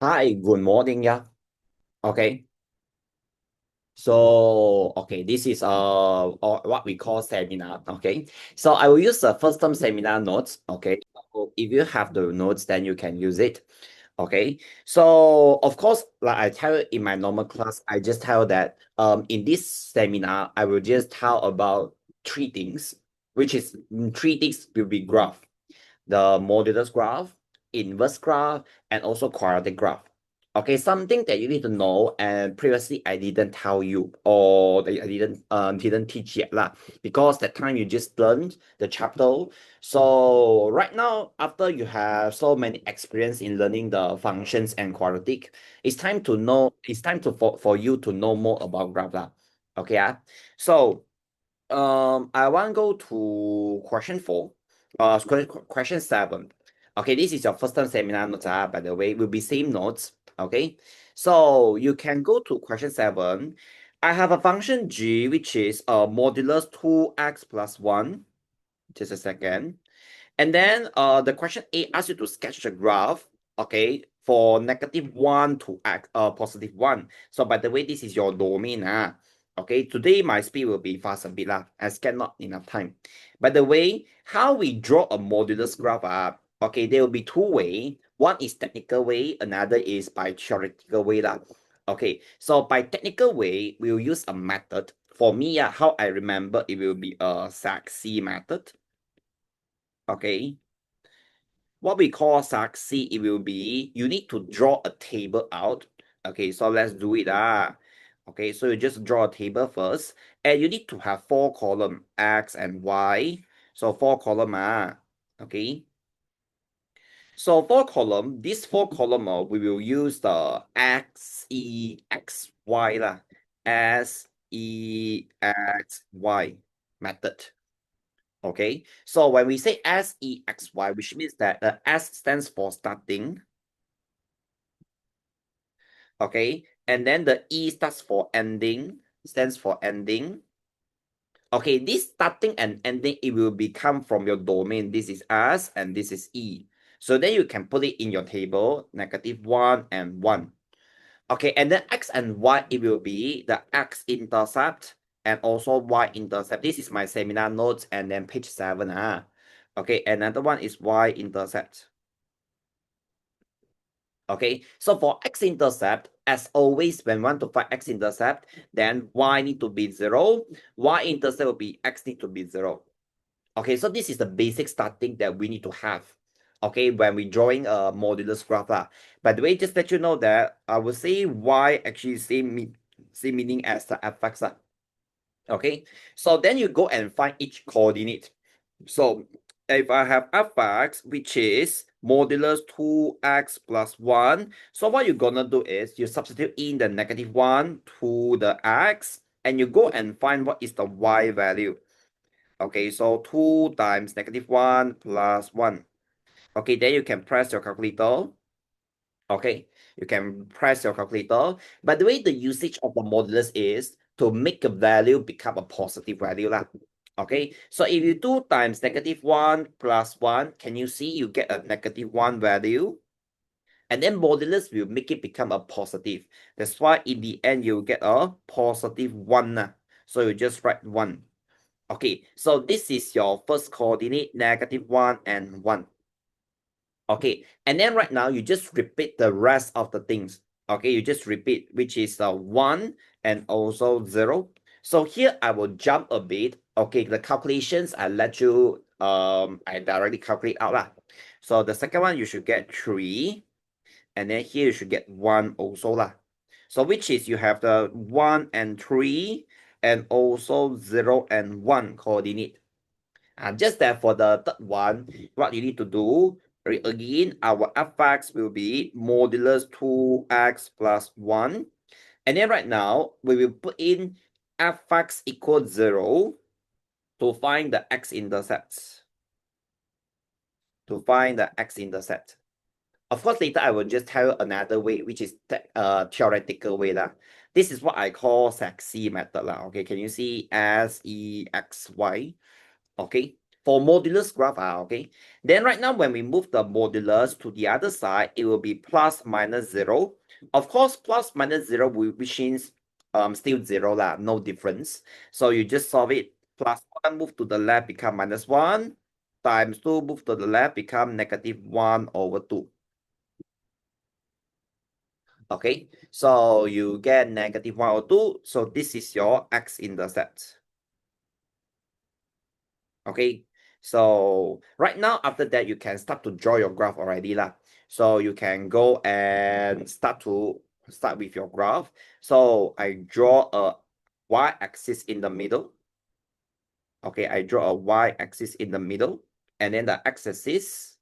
Hi, good morning. Yeah. Okay. So, this is or what we call seminar. Okay. So I will use the first term seminar notes. Okay. So if you have the notes, then you can use it. Okay. So of course, like I tell you in my normal class, I just tell that in this seminar, I will just tell about three things, which is three things will be graph, the modulus graph, inverse graph, and also quadratic graph. Okay, something that you need to know, and previously I didn't tell you, or that I didn't teach yet lah, because that time you just learned the chapter. So right now, after you have so many experience in learning the functions and quadratic, it's time to know. It's time to for you to know more about graph lah. Okay, so I want to go to question four. Question seven. Okay, this is your first time seminar notes. By the way, will be same notes. Okay, so you can go to question seven. I have a function g which is modulus 2x plus 1. Just a second. And then the question A asks you to sketch the graph, okay, for -1 to +1. So by the way, this is your domain. Okay, today my speed will be fast a bit lah, as cannot enough time. By the way, how we draw a modulus graph okay, there will be two way. One is technical way, another is by theoretical way lah. Okay, so by technical way, we'll use a method. For me, how I remember it will be a Saxi method. Okay, what we call Saxi, it will be you need to draw a table out. Okay, so let's do it. Okay, so you just draw a table first, and you need to have four column X and Y. So four column. Okay. So four column, this four column we will use the X, E, X, Y lah. S, E, X, Y method. Okay, so when we say SEXY, which means that the S stands for starting, okay, and then the E stands for ending. Okay, this starting and ending, it will become from your domain. This is S and this is E. So then you can put it in your table, -1 and 1. Okay, and then X and Y, it will be the X-intercept and also Y-intercept. This is my seminar notes and then page 7. Okay, another one is Y-intercept. Okay, so for X-intercept, as always, when we want to find X-intercept, then Y need to be 0. Y-intercept will be X need to be 0. Okay, so this is the basic starting that we need to have. Okay, when we drawing a modulus graph lah. By the way, just let you know that I will say Y actually same meaning as the fx lah. Okay, so then you go and find each coordinate. So if I have fx, which is modulus 2x plus 1, so what you're gonna do is you substitute in the -1 to the x, and you go and find what is the y value. Okay, so 2 times -1 plus 1. Okay, then you can press your calculator. Okay, you can press your calculator. But the way the usage of the modulus is to make a value become a positive value lah. Okay, so if you do times -1 plus 1, can you see you get a -1 value? And then modulus will make it become a positive. That's why in the end you get a +1. So you just write 1. Okay, so this is your first coordinate, -1 and 1. Okay, and then right now you just repeat the rest of the things. Okay, you just repeat, which is 1 and also 0. So here I will jump a bit. Okay, the calculations I let you I directly calculate out lah. So the second one you should get 3, and then here you should get 1 also lah. So which is you have the 1 and 3 and also 0 and 1 coordinate. Just that for the third one, what you need to do, again, our fx will be modulus 2x plus 1. And then right now, we will put in fx equals 0 to find the x-intercept. To find the x-intercept. Of course, later I will just tell you another way, which is theoretical way lah. This is what I call Saxi method lah. Okay, can you see SEXY? Okay. for modulus graph, okay. Then right now, when we move the modulus to the other side, it will be plus minus 0. Of course, plus minus 0, which means still 0 lah, no difference. So you just solve it. Plus 1 move to the left become minus 1 times 2 move to the left become negative 1 over 2. Okay, so you get negative 1 over 2. So this is your x-intercept. Okay, so right now, after that, you can start to draw your graph already lah. So you can go and start with your graph. So I draw a y-axis in the middle. Okay, I draw a y-axis in the middle, and then the x-axis.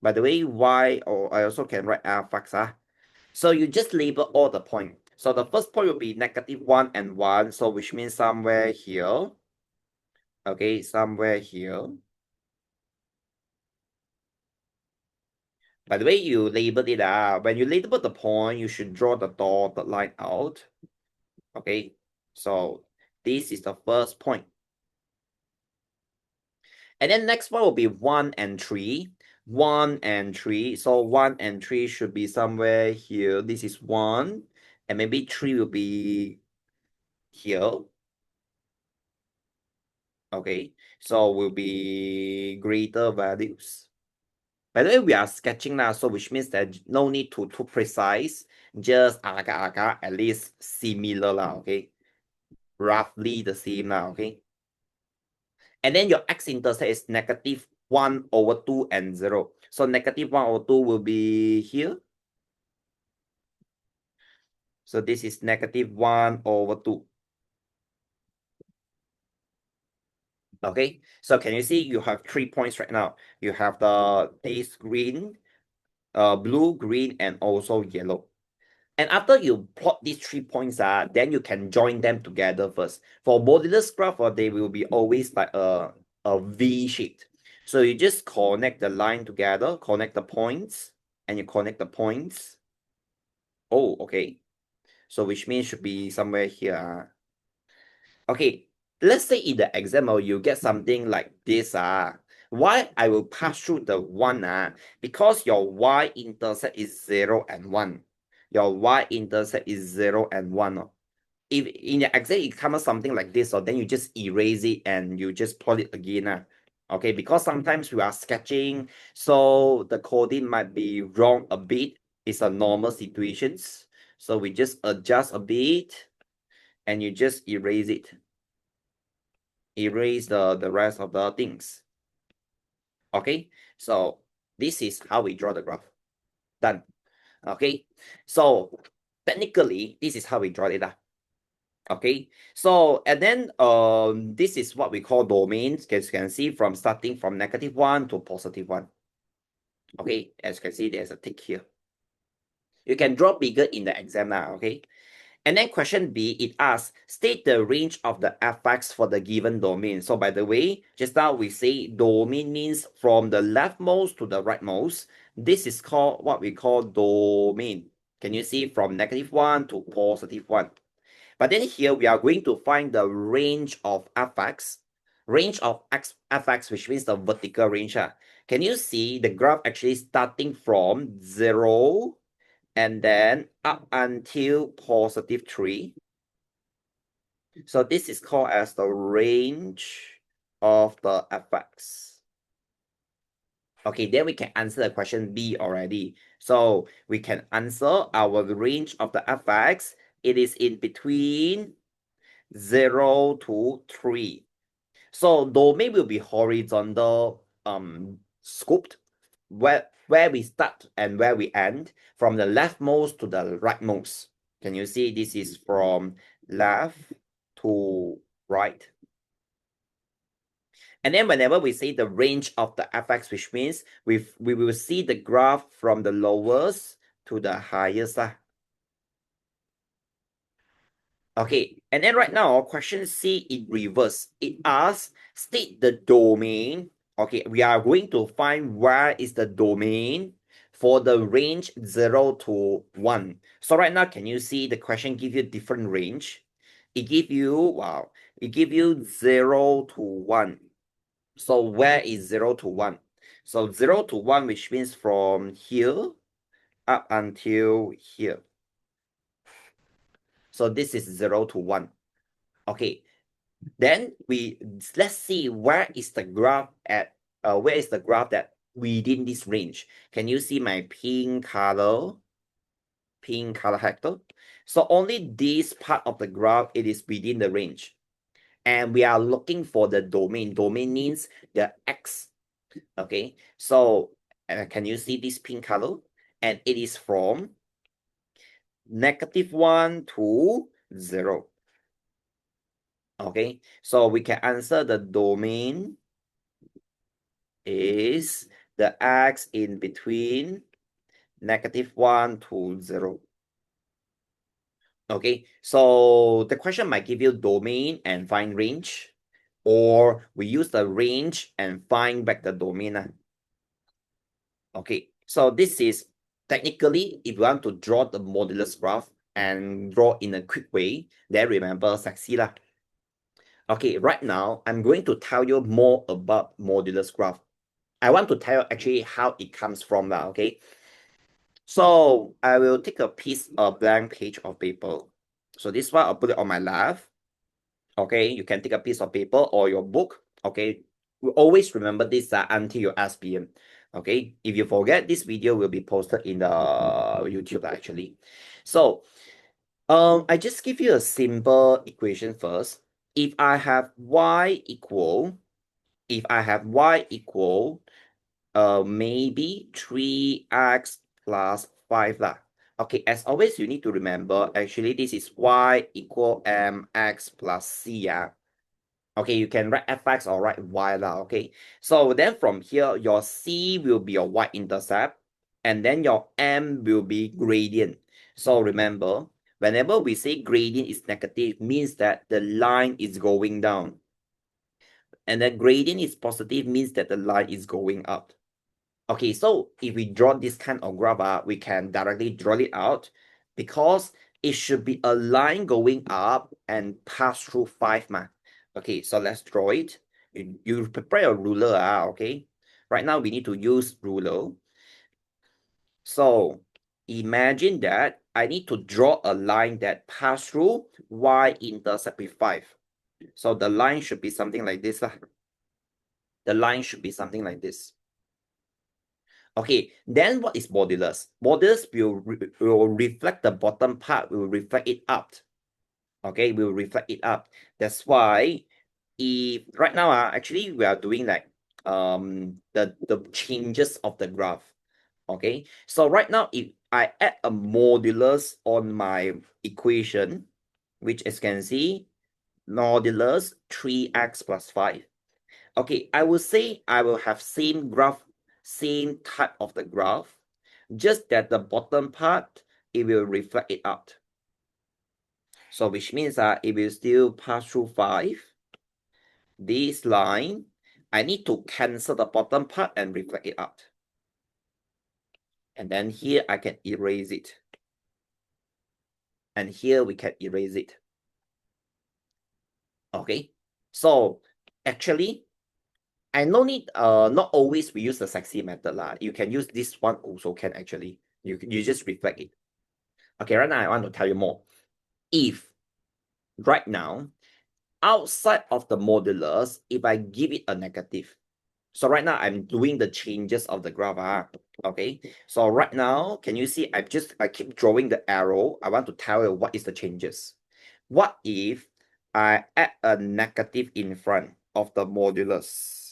By the way, or I also can write f(x). So you just label all the points. So the first point will be negative 1 and 1. So which means somewhere here. Okay, somewhere here. By the way, you labeled it out. When you label the point, you should draw the dotted line out. Okay, so this is the first point. And then next one will be 1 and 3. 1 and 3. So 1 and 3 should be somewhere here. This is 1. And maybe 3 will be here. Okay, so will be greater values. By the way, we are sketching now, so which means that no need to too precise. Just agak-agak, at least similar lah, okay? Roughly the same now, okay? And then your x-intercept is negative 1 over 2 and 0. So negative 1 over 2 will be here. So this is negative 1 over 2. Okay, so can you see you have 3 points right now? You have this green, blue, green, and also yellow. And after you plot these 3 points, then you can join them together first. For modulus graph, they will be always like a V shaped. So you just connect the line together, connect the points, and you connect the points. Oh, okay. So which means should be somewhere here. Okay, let's say in the exam you get something like this. Why I will pass through the 1? Because your y-intercept is 0 and 1. Your y-intercept is 0 and 1. If in the exam it comes something like this, then you just erase it and you just plot it again. Okay, because sometimes we are sketching, so the coding might be wrong a bit. It's a normal situations. So we just adjust a bit and you just erase it. Erase the rest of the things. Okay, so this is how we draw the graph. Done. Okay, so technically this is how we draw it. Okay, so and then this is what we call domains. As you can see, from starting from negative 1 to positive 1. Okay, as you can see, there's a tick here. You can draw bigger in the exam now. Okay, and then question B, it asks, state the range of the f(x) for the given domain. So by the way, just now we say domain means from the leftmost to the rightmost. This is called what we call domain. Can you see from negative 1 to positive 1? But then here we are going to find the range of f(x), range of f(x), which means the vertical range. Can you see the graph actually starting from 0 and then up until positive 3? So this is called as the range of the f(x). Okay, then we can answer the question B already. So we can answer our range of the f(x). It is in between 0 to 3. So domain will be horizontal scooped, where we start and where we end, from the leftmost to the rightmost. Can you see this is from left to right? And then whenever we say the range of the f(x), which means we will see the graph from the lowest to the highest. Okay, and then right now, question C in reverse. It asks, state the domain. Okay, we are going to find where is the domain for the range 0 to 1. So right now, can you see the question give you different range? It give you, wow, it give you 0 to 1. So where is 0 to 1? So 0 to 1, which means from here up until here. So this is 0 to 1. Okay, then let's see where is the graph at, where is the graph that within this range. Can you see my pink color hector? So only this part of the graph, it is within the range. And we are looking for the domain. Domain means the x. Okay, so can you see this pink color? And it is from -1 to 0. Okay, so we can answer the domain is the x in between -1 to 0. Okay, so the question might give you domain and find range, or we use the range and find back the domain. Okay, so this is technically, if you want to draw the modulus graph and draw in a quick way, then remember sexy lah. Okay, right now, I'm going to tell you more about modulus graph. I want to tell you actually how it comes from lah, okay? So I will take a piece of blank page of paper. So this one, I'll put it on my left. Okay, you can take a piece of paper or your book. Okay, we always remember this until your SPM. Okay, if you forget, this video will be posted in the YouTube actually. So I just give you a simple equation first. If I have y equal maybe 3x plus 5 lah. Okay, as always, you need to remember, actually, this is y equal mx plus c, yeah. Okay, you can write fx or write y lah, okay? So then from here, your c will be your y-intercept, and then your m will be gradient. So remember, whenever we say gradient is negative, means that the line is going down. And the gradient is positive, means that the line is going up. Okay, so if we draw this kind of graph, we can directly draw it out because it should be a line going up and pass through 5 ma. Okay, so let's draw it. You prepare a ruler, okay? Right now we need to use ruler. So imagine that I need to draw a line that pass through y-intercept with 5. So the line should be something like this. The line should be something like this. Okay, then what is modulus? Modulus will reflect the bottom part, will reflect it up. Okay, will reflect it up. That's why if right now actually we are doing like the changes of the graph. Okay, so right now if I add a modulus on my equation, which as you can see, modulus 3x plus 5. Okay, I will say I will have same graph, same type of the graph, just that the bottom part, it will reflect it out. So which means it will still pass through 5. This line, I need to cancel the bottom part and reflect it out. And then here I can erase it. And here we can erase it. Okay, so actually, I no need, not always we use the sexy method lah. You can use this one also can actually. You just reflect it. Okay, right now I want to tell you more. If right now, outside of the modulus, if I give it a negative. So right now I'm doing the changes of the graph. Okay, so right now, can you see I keep drawing the arrow. I want to tell you what is the changes. What if I add a negative in front of the modulus?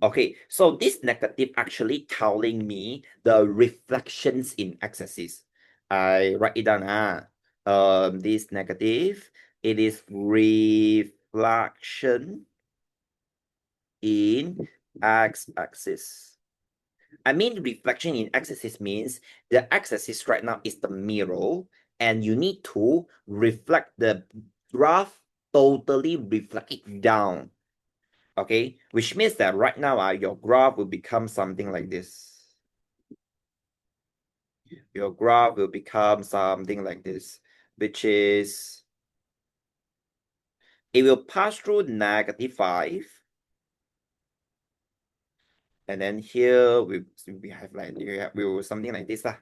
Okay, so this negative actually telling me the reflections in x-axis. I write it down. This negative, it is reflection in x-axis. I mean, reflection in x-axis means the x-axis right now is the mirror, and you need to reflect the graph, totally reflect it down. Okay, which means that right now your graph will become something like this. your graph will become something like this, which is it will pass through -5. And then here we have like we will something like this lah.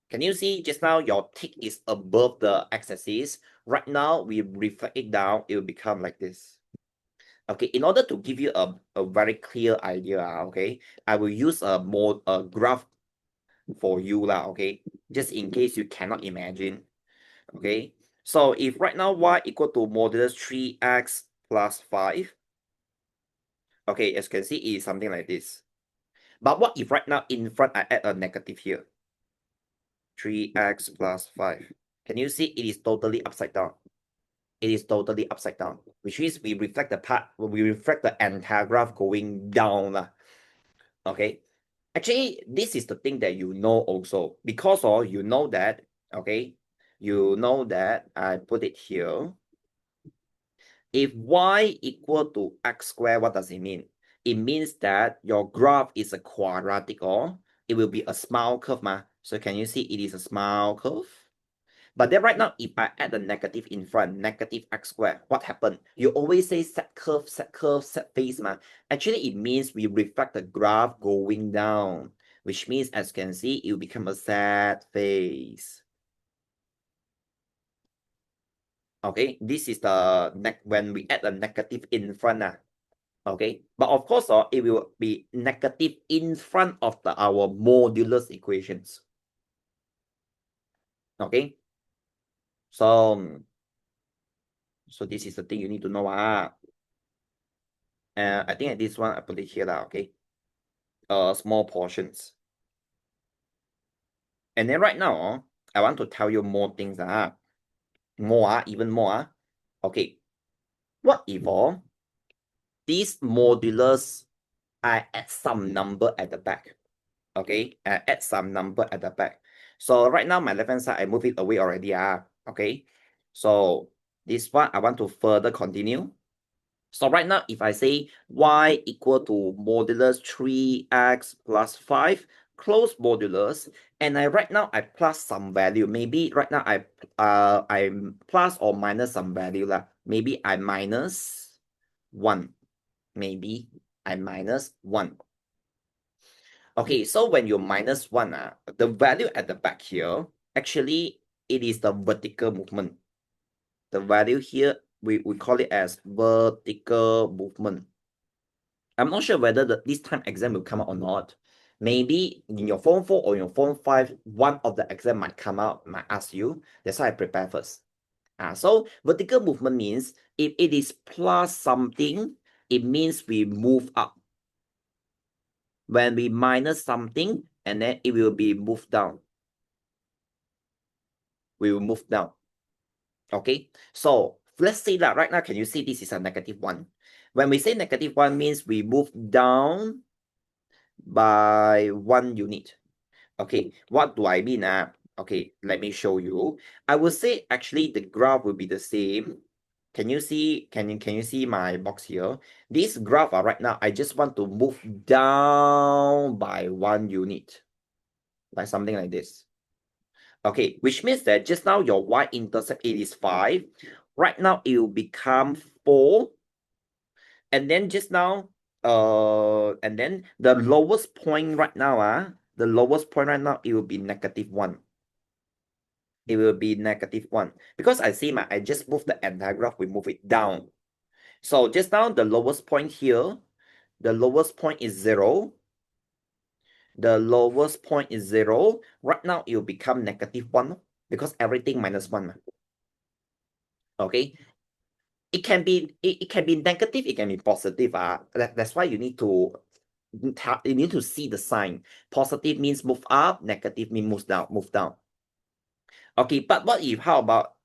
Can you see just now your tick is above the x-axis? Right now we reflect it down, it will become like this. Okay, in order to give you a very clear idea, okay, I will use a graph for you lah, okay, just in case you cannot imagine. Okay, so if right now y equal to modulus 3x plus 5, okay, as you can see, it is something like this. But what if right now in front I add a negative here? 3x plus 5. Can you see it is totally upside down? It is totally upside down, which means we reflect the entire graph going down. Okay. Actually, this is the thing that you know also. Because you know that, okay, you know that I put it here. If y equal to x squared, what does it mean? It means that your graph is a quadratic or it will be a smile curve. So can you see it is a smile curve? But then right now, if I add a negative in front, negative x squared, what happened? You always say set curve, set curve, set face. Actually, it means we reflect the graph going down, which means as you can see, it will become a sad face. Okay, this is the when we add a negative in front. Okay, but of course, it will be negative in front of our modulus equations. Okay, so this is the thing you need to know. I think at this one I put it here okay. Small portions. And then right now, I want to tell you more things. Even more. Okay, what if this modulus I add some number at the back? Okay, I add some number at the back. So right now, my left hand side, I move it away already. Okay, so this one I want to further continue. So right now, if I say y equal to modulus 3x plus 5, close modulus, and right now I plus some value. Maybe right now I'm plus or minus some value lah. Maybe I minus 1. Maybe I minus 1. Okay, so when you minus 1, the value at the back here, actually, it is the vertical movement. The value here, we call it as vertical movement. I'm not sure whether this time exam will come out or not. Maybe in your Form 4 or your Form 5, one of the exam might come out, might ask you. That's why I prepare first. So vertical movement means if it is plus something, it means we move up. When we minus something, and then it will be moved down. We will move down. Okay, so let's say that right now, can you see this is a -1? When we say -1 means we move down by 1 unit. Okay, what do I mean? Okay, let me show you. I would say actually the graph will be the same. Can you see? Can you see my box here? This graph right now, I just want to move down by 1 unit, like something like this. Okay, which means that just now your y-intercept it is 5. Right now it will become 4. And then just now, and then the lowest point right now, the lowest point right now, it will be -1. It will be -1. Because I see I just moved the entire graph, we move it down. So just now, the lowest point here, the lowest point is 0. The lowest point is 0. Right now, it will become -1 because everything -1. Okay, it can be negative, it can be positive. That's why you need to see the sign. Positive means move up, negative means move down. Okay, but what if how about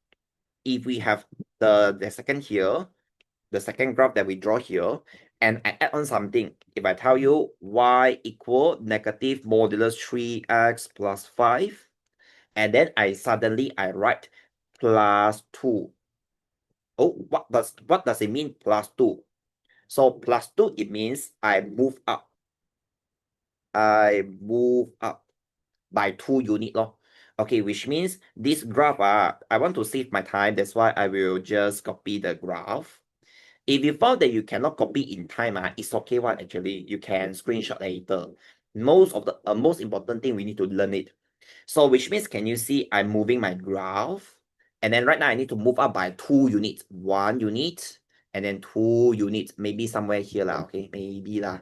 if we have the second here, the second graph that we draw here, and I add on something. If I tell you y equal negative modulus 3x plus 5, and then I write plus 2. Oh, what does it mean plus 2? So plus 2, it means I move up. I move up. by 2 unit lor. Okay, which means this graph, I want to save my time. That's why I will just copy the graph. If you found that you cannot copy in time, it's okay one actually. You can screenshot later. Most important thing, we need to learn it. So which means, can you see I'm moving my graph? And then right now I need to move up by 2 units. 1 unit and then 2 units. Maybe somewhere here lah, okay? Maybe lah.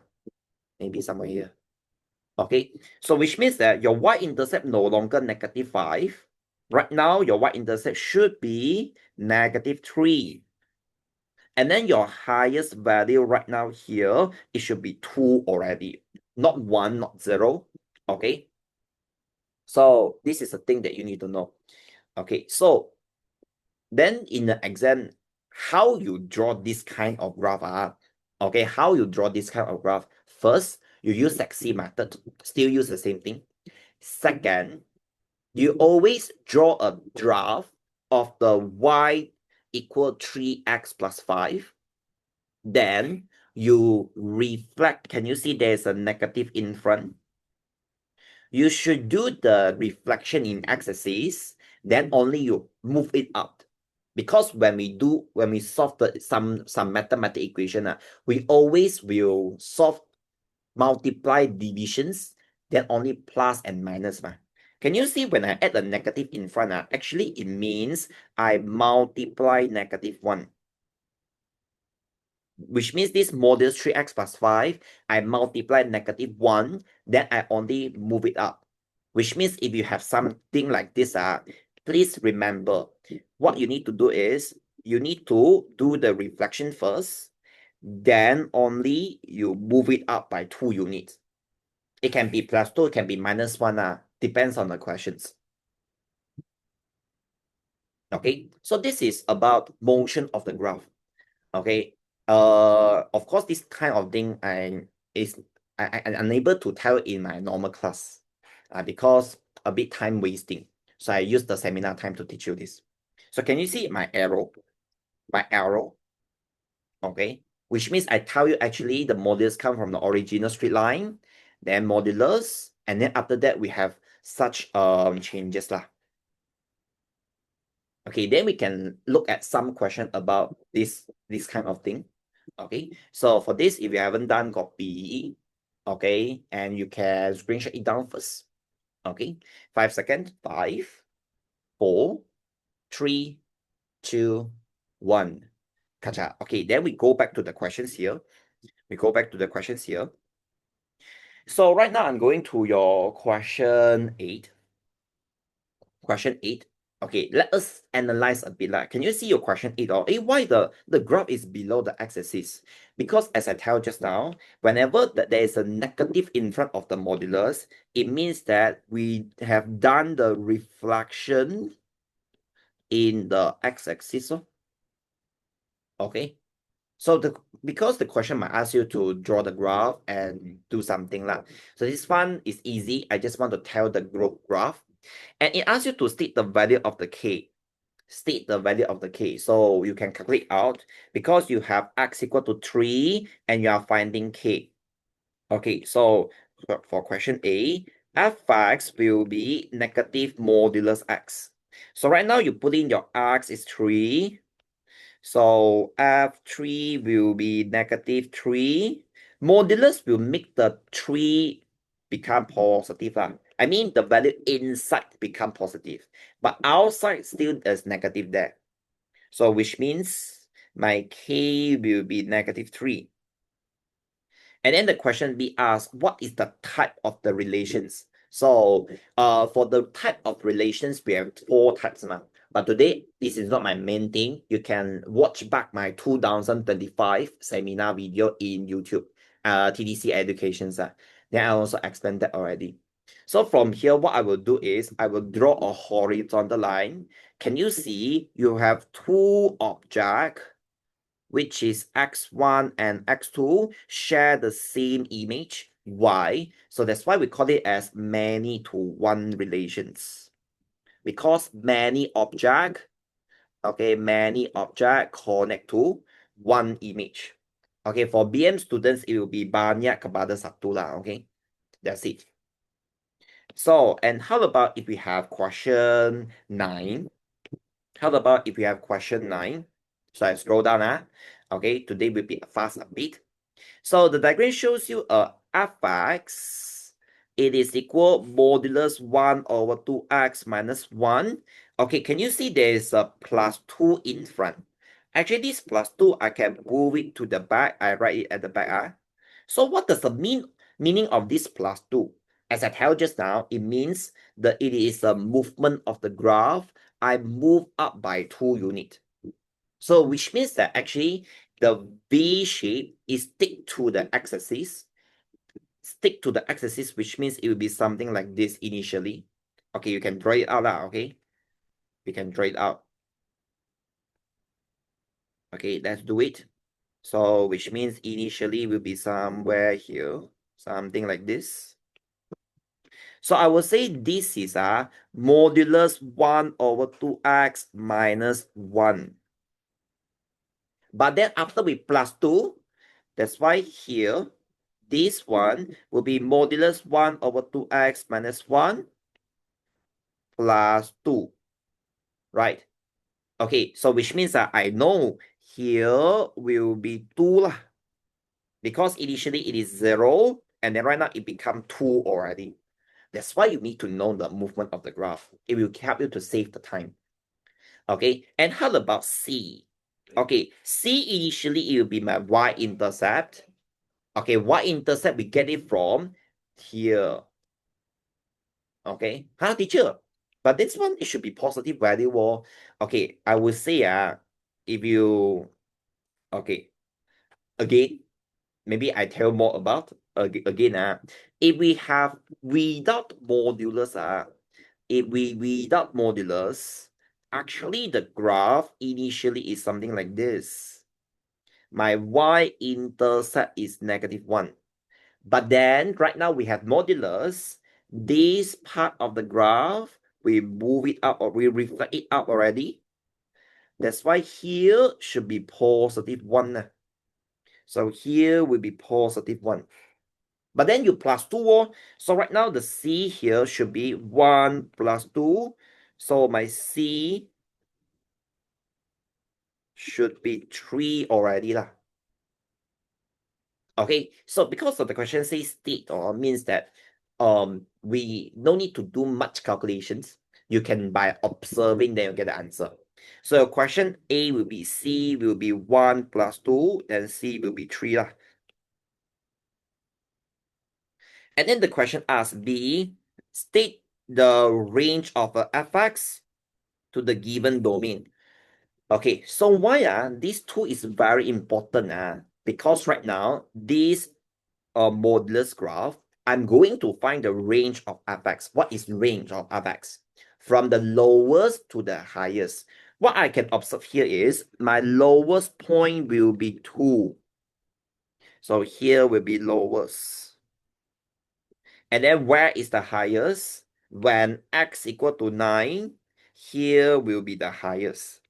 Maybe somewhere here. Okay, so which means that your y-intercept no longer -5. Right now, your y-intercept should be -3. And then your highest value right now here, it should be 2 already. Not 1, not 0. Okay. So this is a thing that you need to know. Okay, so then in the exam, how you draw this kind of graph, okay, how you draw this kind of graph? First, you use sexy method, still use the same thing. Second, you always draw a graph of the y equal 3x plus 5. Then you reflect. Can you see there's a negative in front? You should do the reflection in x-axis, then only you move it up. Because when we solve some mathematical equation, we always will solve multiply divisions, then only plus and minus. Can you see when I add a negative in front, actually it means I multiply -1. Which means this modulus 3x plus 5, I multiply -1, then I only move it up. Which means if you have something like this, please remember, what you need to do is, you need to do the reflection first, then only you move it up by 2 units. It can be +2, it can be -1, depends on the questions. Okay, so this is about motion of the graph. Okay, of course, this kind of thing I'm unable to tell in my normal class, because a bit time wasting. So I use the seminar time to teach you this. So can you see my arrow? My arrow, okay, which means I tell you actually the modulus come from the original straight line, then modulus, and then after that we have such changes lah. Okay, then we can look at some question about this kind of thing. Okay, so for this, if you haven't done, copy, okay, and you can screenshot it down first. Okay, 5 seconds. 5, 4, 3, 2, 1. Kacha. Okay, then we go back to the questions here. So right now I'm going to your question 8. Question 8. Okay, let us analyze a bit. Can you see your question 8? Or why the graph is below the x-axis? Because as I tell just now, whenever there is a negative in front of the modulus, it means that we have done the reflection in the x-axis. Okay. So because the question might ask you to draw the graph and do something lah. So this one is easy. I just want to tell the graph. And it asks you to state the value of the k. State the value of the k. So you can calculate out, because you have x equal to 3 and you are finding k. Okay, so for question A, f(x) will be negative modulus x. So right now you put in your x is 3. So f3 will be -3. Modulus will make the 3 become positive. I mean, the value inside become positive, but outside still is negative there. So which means my k will be -3. And then the question B asks, what is the type of the relations? So for the type of relations, we have 4 types. But today, this is not my main thing. You can watch back my 2025 seminar video in YouTube, TDC Educations. Then I also explained that already. So from here, what I will do is, I will draw a horizontal line. Can you see you have 2 objects, which is x1 and x2, share the same image, y. So that's why we call it as many to one relations. Because many object, okay, many object connect to one image. Okay, for BM students, it will be banyak kepada satu lah, okay. That's it. So, and how about if we have question 9? How about if we have question 9? So I scroll down. Okay, today will be fast a bit. So the diagram shows you a fx. It is equal modulus 1 over 2x minus 1. Okay, can you see there is a plus 2 in front? Actually, this plus 2, I can move it to the back. I write it at the back. So what does the meaning of this plus 2? As I tell just now, it means that it is a movement of the graph. I move up by 2 units. So which means that actually the V shape is stick to the x-axis. Stick to the x-axis, which means it will be something like this initially. Okay, you can draw it out now, okay? We can draw it out. Okay, let's do it. So which means initially will be somewhere here, something like this. So I will say this is a modulus 1 over 2x minus 1. But then after we plus 2, that's why here, this one will be modulus 1 over 2x minus 1 plus 2, right? Okay, so which means that I know here will be 2 lah. Because initially it is 0, and then right now it become 2 already. That's why you need to know the movement of the graph. It will help you to save the time. Okay, and how about C? Okay, C initially it will be my y-intercept. Okay, y-intercept we get it from here. Okay, teacher, but this one it should be positive value. Or okay, I would say if you okay again, maybe I tell more about again if we have without modulus if we without modulus, actually the graph initially is something like this. My y-intercept is -1. But then right now we have modulus. This part of the graph, we move it up or we reflect it up already. That's why here should be +1. So here will be +1. But then you plus 2. So right now the C here should be 1 plus 2. So my C should be 3 already lah. Okay, so because of the question says state or means that we no need to do much calculations. You can by observing then you get the answer. So question A will be C will be 1 plus 2, then C will be 3 lah. And then the question asks B, state the range of a fx to the given domain. Okay, so why this 2 is very important because right now this modulus graph, I'm going to find the range of fx. What is range of fx? From the lowest to the highest. What I can observe here is my lowest point will be 2. So here will be lowest. And then where is the highest? When x equal to 9, here will be the highest.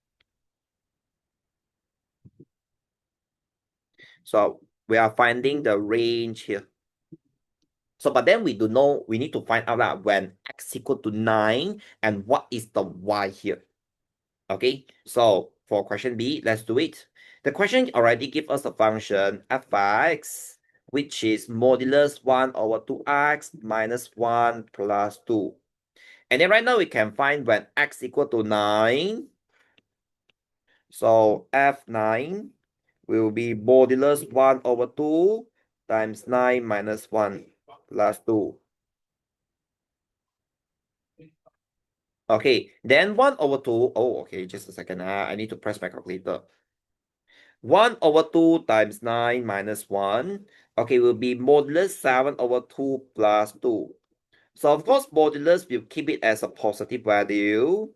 So we are finding the range here. So, but then we do know, we need to find out that when x equal to 9 and what is the y here. Okay, so for question B, let's do it. The question already gives us a function fx, which is modulus 1 over 2x minus 1 plus 2. And then right now we can find when x equal to 9. So f9 will be modulus 1 over 2 times 9 minus 1 plus 2. Okay, then 1 over 2. Oh, okay, just a second. I need to press my calculator. 1 over 2 times 9 minus 1. Okay, will be modulus 7 over 2 plus 2. So, of course, modulus will keep it as a positive value.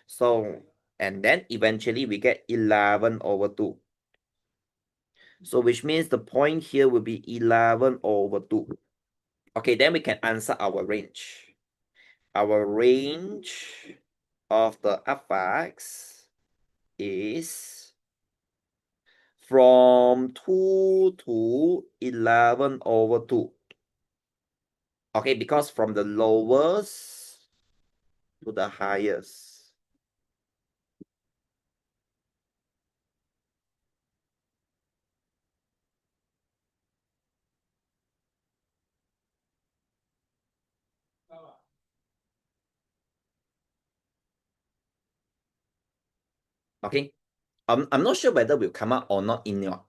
So, and then eventually we get 11 over 2. So, which means the point here will be 11 over 2. Okay, then we can answer our range. Our range of the fx is from 2 to 11 over 2. Okay, because from the lowest to the highest. Okay. I'm not sure whether will come out or not in your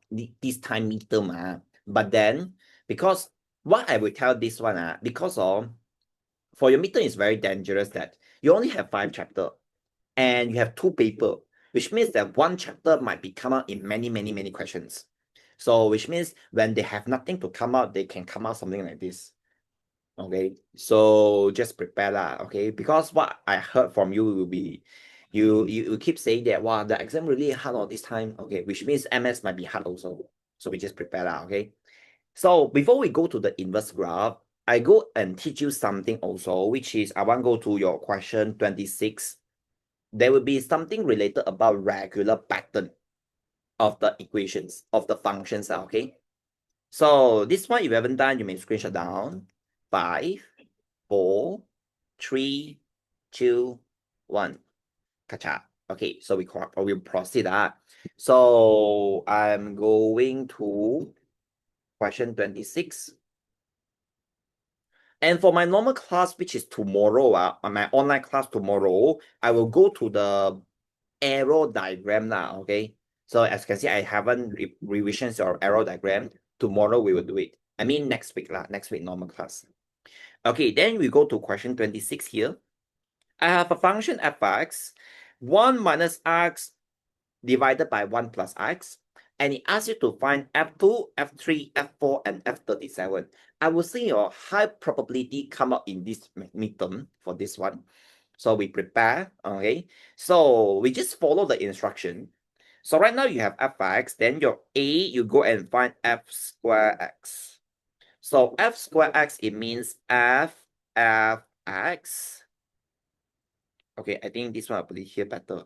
this time midterm, but then because what I will tell this one, because of for your midterm is very dangerous that you only have 5 chapter and you have 2 paper, which means that one chapter might be come out in many questions. So which means when they have nothing to come out, they can come out something like this. Okay, so just prepare lah. Okay, because what I heard from you will be, you keep saying that wow the exam really hard all this time. Okay, which means MS might be hard also. So we just prepare lah. Okay, so before we go to the inverse graph, I go and teach you something also, which is I want to go to your question 26. There will be something related about regular pattern of the equations of the functions. Okay, so this one if you haven't done, you may screenshot down. 5, 4, 3, 2, 1. Kacha. Okay, so we proceed. So I'm going to question 26. And for my normal class, which is tomorrow, my online class tomorrow, I will go to the arrow diagram now. Okay. So as you can see, I haven't revisions or arrow diagram. Tomorrow we will do it. I mean next week lah. Next week normal class. Okay, then we go to question 26 here. I have a function f(x), 1 minus x divided by 1 plus x, and it asks you to find f2, f3, f4, and f37. I will see your high probability come out in this midterm for this one. So we prepare, okay? So we just follow the instruction. So right now you have f(x), then your a, you go and find f square x. So f square x, it means f x. Okay, I think this one I'll put it here better.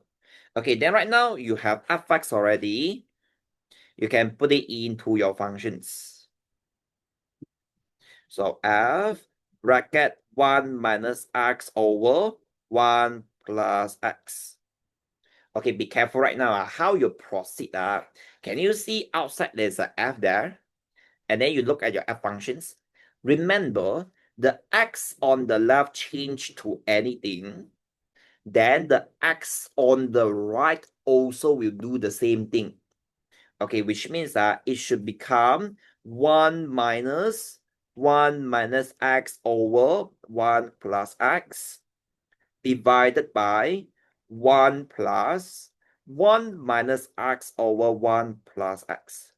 Okay, then right now you have f(x) already. You can put it into your functions. So f bracket 1 minus x over 1 plus x. Okay, be careful right now how you proceed. Can you see outside there's a f there? And then you look at your f functions. Remember, the x on the left change to anything. Then the x on the right also will do the same thing. Okay, which means that it should become 1 minus x over 1 plus x divided by 1 plus 1 minus x over 1 plus x.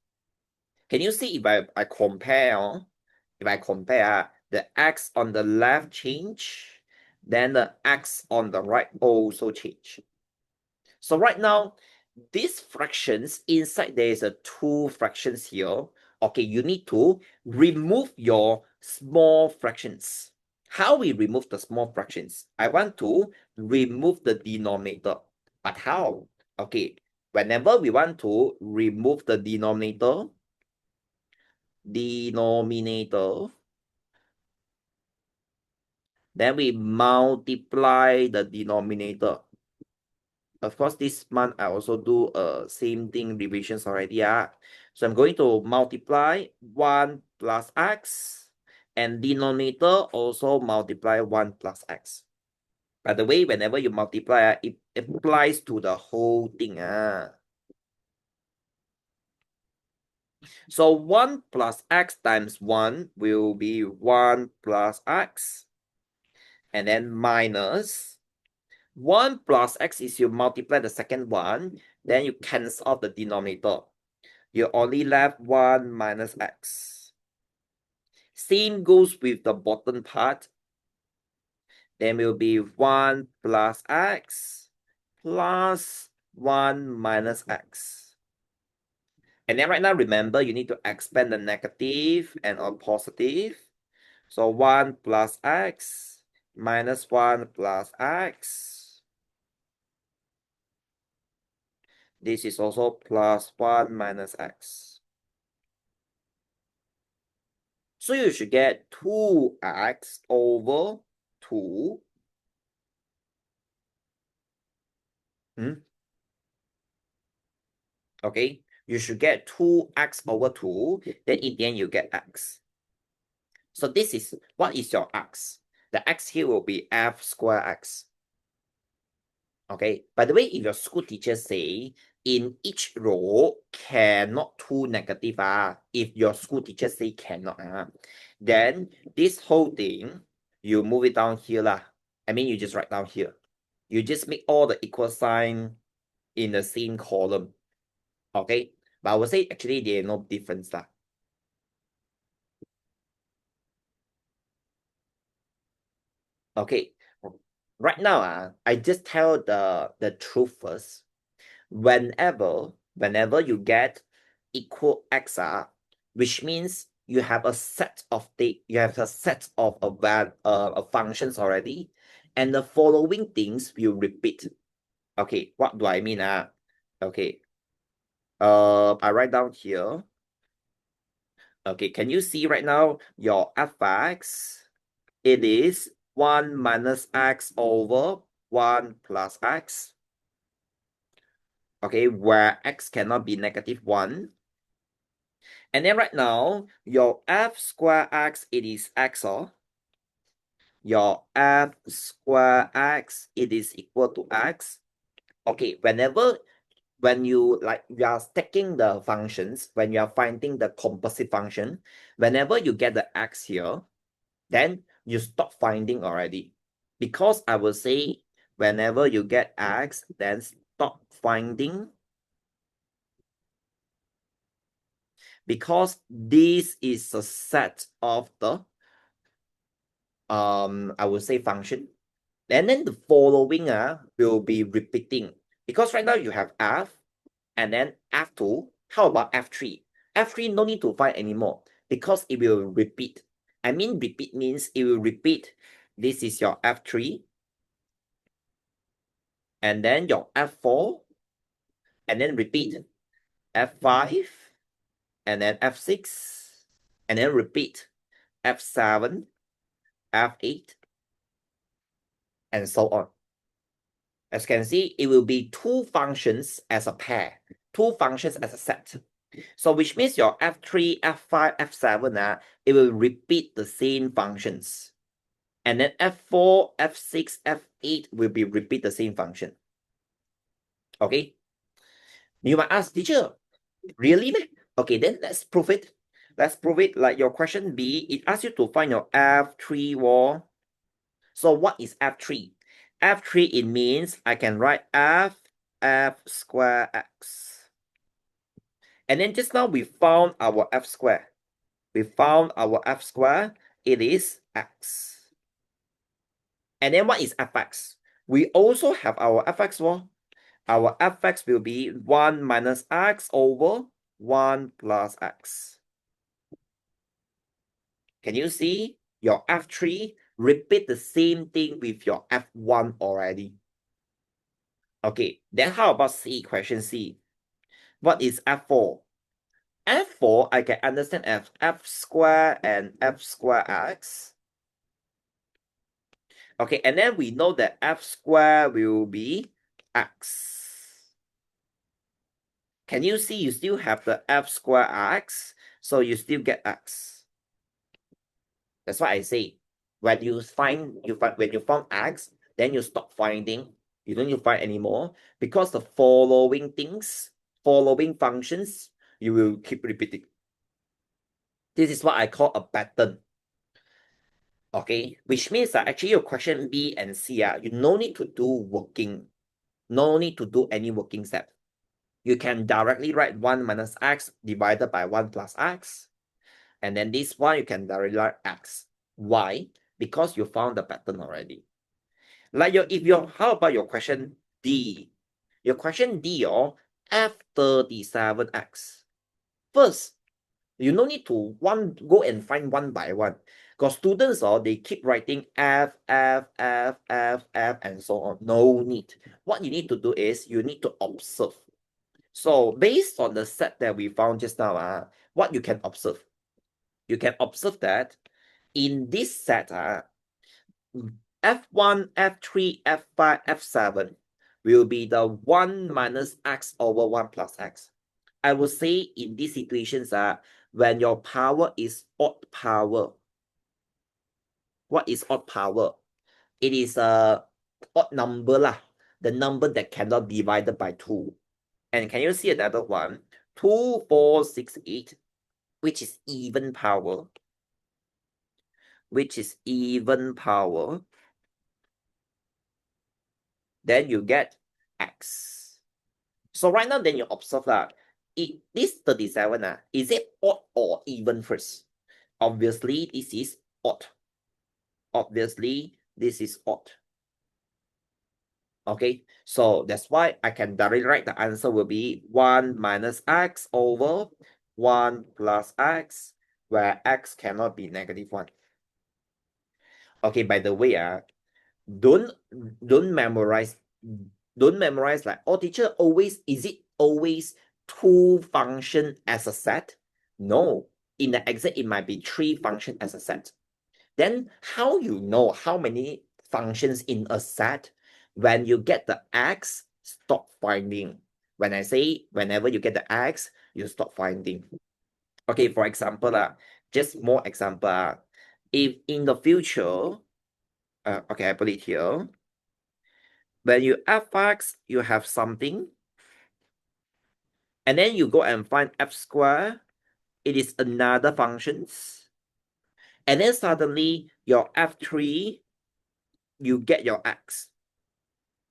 Can you see if I compare, the x on the left change, then the x on the right also change. So right now, these fractions, inside there is 2 fractions here. Okay, you need to remove your small fractions. How we remove the small fractions? I want to remove the denominator. But how? Okay, whenever we want to remove the denominator, then we multiply the denominator. Of course, this month I also do same thing revisions already. So I'm going to multiply 1 plus x and denominator also multiply 1 plus x. By the way, whenever you multiply, it applies to the whole thing. So 1 plus x times 1 will be 1 plus x. And then minus 1 plus x is you multiply the second one, then you cancel out the denominator. You only left 1 minus x. Same goes with the bottom part. Then will be 1 plus x plus 1 minus x. And then right now, remember, you need to expand the negative and a positive. So 1 plus x minus 1 plus x. This is also plus 1 minus x. So you should get 2x over 2. Okay, you should get 2x over 2. Then in the end, you get x. So this is, what is your x? The x here will be f square x. Okay, by the way, if your school teacher say in each row cannot two negative, if your school teacher say cannot, then this whole thing, you move it down here lah. I mean, you just write down here. You just make all the equal sign in the same column. Okay, but I would say actually there no difference lah. Okay, right now, I just tell the truth first. Whenever you get equal x, which means you have a set of functions already, and the following things will repeat. Okay, what do I mean? Okay, I write down here. Okay, can you see right now your fx? It is 1 minus x over 1 plus x. Okay, where x cannot be -1. And then right now, your f square x, it is x, your f square x, it is equal to x. Okay, when you are stacking the functions, when you are finding the composite function, whenever you get the x here, then you stop finding already. Because I will say, whenever you get x, then stop finding. Because this is a set of the I would say function. And then the following will be repeating. Because right now you have f and then f2. How about f3? F3 no need to find anymore because it will repeat. I mean repeat means it will repeat. This is your f3. And then your f4. And then repeat. f5. And then f6. And then repeat. f7. f8. And so on. As you can see, it will be two functions as a pair, two functions as a set. So which means your f3, f5, f7, it will repeat the same functions. And then f4, f6, f8 will be repeat the same function. Okay? You might ask, teacher, really? Okay, then let's prove it. Let's prove it. Like your question B, it asks you to find your f3 wall. So what is f3? f3, it means I can write f square x. And then just now we found our f square. We found our f square. It is x. And then what is fx? We also have our fx. Well, our fx will be 1 minus x over 1 plus x. Can you see? Your f3 repeat the same thing with your f1 already. Okay, then how about C, question C? What is f4? f4, I can understand f square and f square x. Okay, and then we know that f square will be x. Can you see you still have the f square x? So you still get x. That's why I say when you find x, then you stop finding. You don't need to find anymore because the following functions, you will keep repeating. This is what I call a pattern. Okay, which means that actually your question B and C, you no need to do working. No need to do any working step. You can directly write 1 minus x divided by 1 plus x. And then this one, you can directly write x. Why? Because you found the pattern already. Like how about your question D? Your question D, F37x. First, you no need to go and find one by one. Because students, they keep writing F, F, F, F, F, and so on. No need. What you need to do is you need to observe. So based on the set that we found just now, what you can observe? you can observe that in this set, F1, F3, F5, F7 will be the 1 minus x over 1 plus x. I will say in these situations, when your power is odd power. What is odd power? It is a odd number lah, the number that cannot be divided by 2. And can you see another one? 2, 4, 6, 8, which is even power. Which is even power. Then you get x. So right now, then you observe that this 37, is it odd or even first? Obviously, this is odd. Obviously, this is odd. Okay, so that's why I can directly write the answer will be 1 minus x over 1 plus x, where x cannot be -1. Okay, by the way, don't memorize. Don't memorize like, oh, teacher, is it always 2 function as a set? No, in the exam, it might be 3 function as a set. Then how you know how many functions in a set? When you get the x, stop finding. When I say whenever you get the x, you stop finding. Okay, for example, just more example. If in the future, okay, I put it here. When you fx, you have something, and then you go and find f square, it is another functions. And then suddenly your f3, you get your x.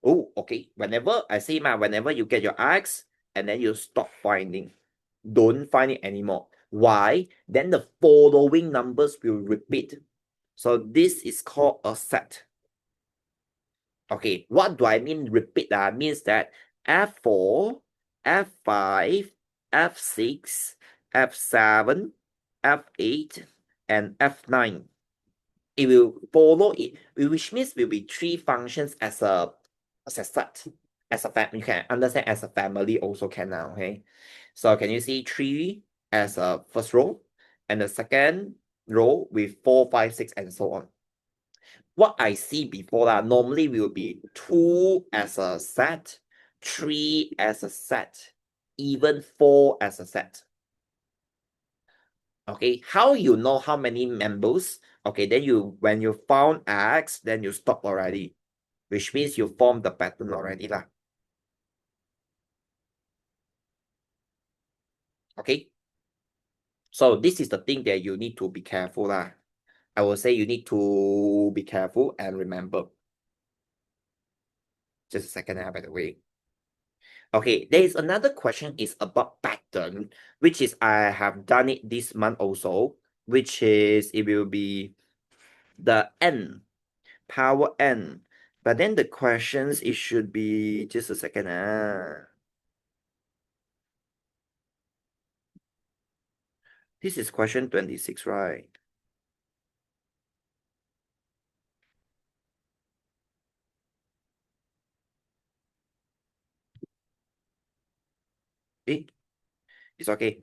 Oh, okay. Whenever I say whenever you get your x, and then you stop finding. Don't find it anymore. Why? Then the following numbers will repeat. So this is called a set. Okay, what do I mean repeat? That means that F4, F5, F6, F7, F8, and F9. It will follow it, which means will be 3 functions as a set. As a family, you can understand as a family also can now, okay? So can you see 3 as a first row, and the second row with 4, 5, 6, and so on. What I see before that normally will be 2 as a set, 3 as a set, even 4 as a set. Okay, how you know how many members? Okay, then when you found X, then you stop already, which means you form the pattern already lah. Okay, so this is the thing that you need to be careful lah. I will say you need to be careful and remember. Just a second, by the way. Okay, there is another question is about pattern, which is I have done it this month also, which is it will be the n, power n. But then the questions, it should be just a second. This is question 26, right? It's okay.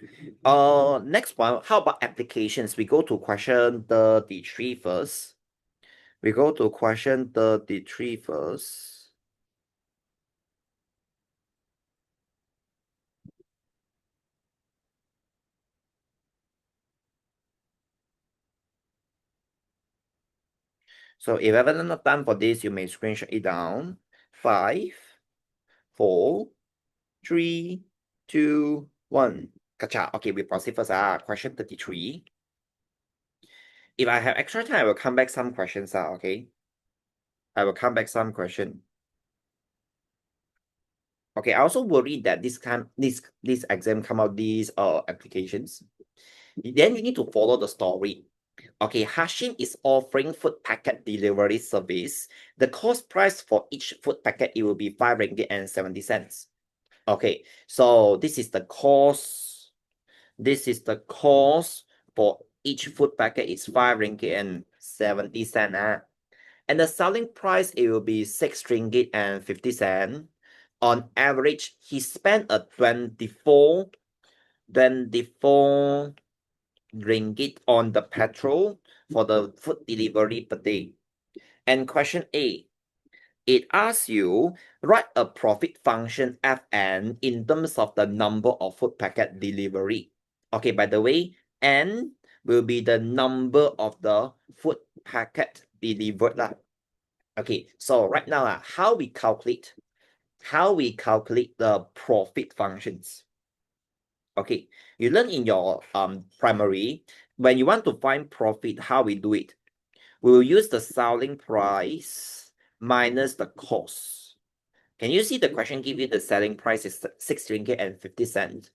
Next one, how about applications? We go to question 33 first. We go to question 33 first. So if you have enough time for this, you may screenshot it down. 5, 4, 3, 2, 1. Gotcha. Okay, we proceed first. Question 33. If I have extra time, I will come back some questions. Okay. I will come back some question. Okay, I also worry that this exam come out these applications. Then you need to follow the story. Okay, Hashim is offering food packet delivery service. The cost price for each food packet, it will be 5 ringgit and 70 cents. Okay, so this is the cost. This is the cost for each food packet is 5 ringgit and 70 cents. And the selling price, it will be 6 ringgit and 50 cents. On average, he spent a 24 ringgit on the petrol for the food delivery per day. And question A, it asks you write a profit function Fn in terms of the number of food packet delivery. Okay, by the way, N will be the number of the food packet delivered lah. Okay, so right now, how we calculate the profit functions. Okay, you learn in your primary, when you want to find profit, how we do it. We will use the selling price minus the cost. Can you see the question give you the selling price is 6 ringgit and 50 cents?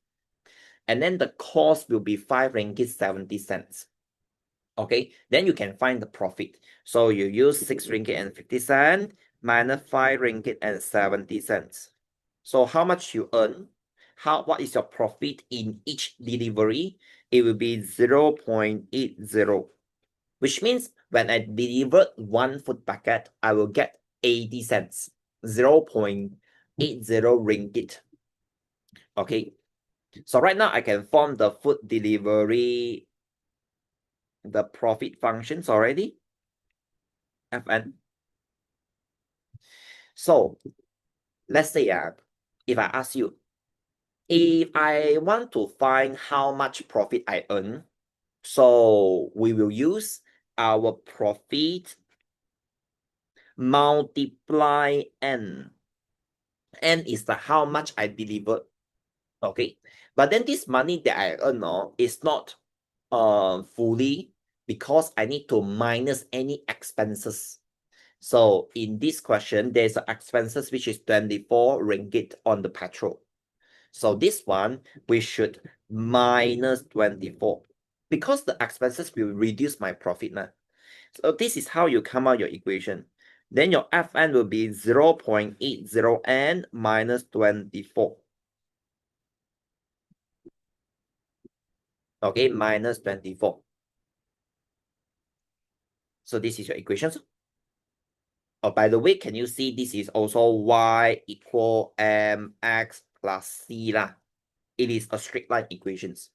And then the cost will be 5 ringgit 70 cents. Okay, then you can find the profit. So you use 6 ringgit and 50 cents minus 5 ringgit and 70 cents. So how much you earn? What is your profit in each delivery? It will be 0.80, which means when I deliver one food packet, I will get 80 cents, 0.80 ringgit. Okay, so right now I can form the food delivery, the profit functions already, Fn. So let's say if I ask you, if I want to find how much profit I earn, so we will use our profit multiply N. N is the how much I delivered. Okay, but then this money that I earn is not fully, because I need to minus any expenses. So in this question, there's an expenses which is 24 ringgit on the petrol. So this one, we should minus 24, because the expenses will reduce my profit now. So this is how you come out your equation. Then your Fn will be 0.80n minus 24. Okay, minus 24. So this is your equation. Oh, by the way, can you see this is also y equal mx plus c lah. It is a straight line equations.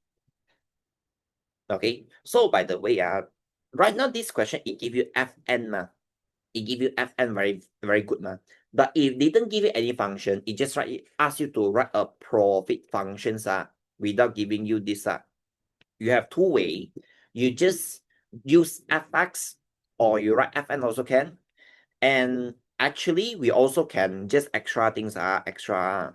Okay, so by the way, right now this question, it give you Fn ma. It give you Fn very, very good ma. But if it didn't give you any function, it just ask you to write a profit functions without giving you this. You have two ways. You just use Fx, or you write Fn also can. And actually, we also can just extra things extra.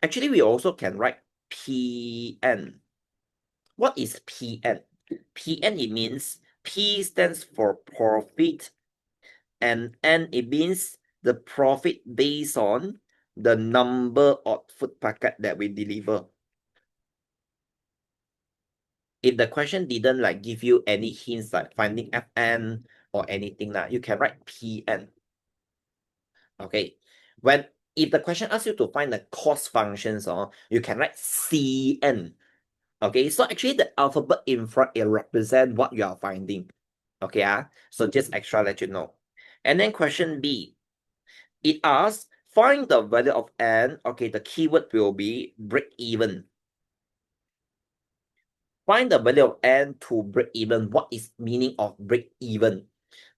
Actually, we also can write Pn. What is Pn? Pn, it means P stands for profit, and N, it means the profit based on the number of food packet that we deliver. If the question didn't give you any hints like finding Fn or anything, you can write Pn. Okay, if the question asks you to find the cost functions, you can write Cn. Okay, so actually the alphabet in front, it represents what you are finding. Okay, so just extra let you know. And then question B, it asks find the value of n. Okay, the keyword will be break even. Find the value of n to break even. What is meaning of break even?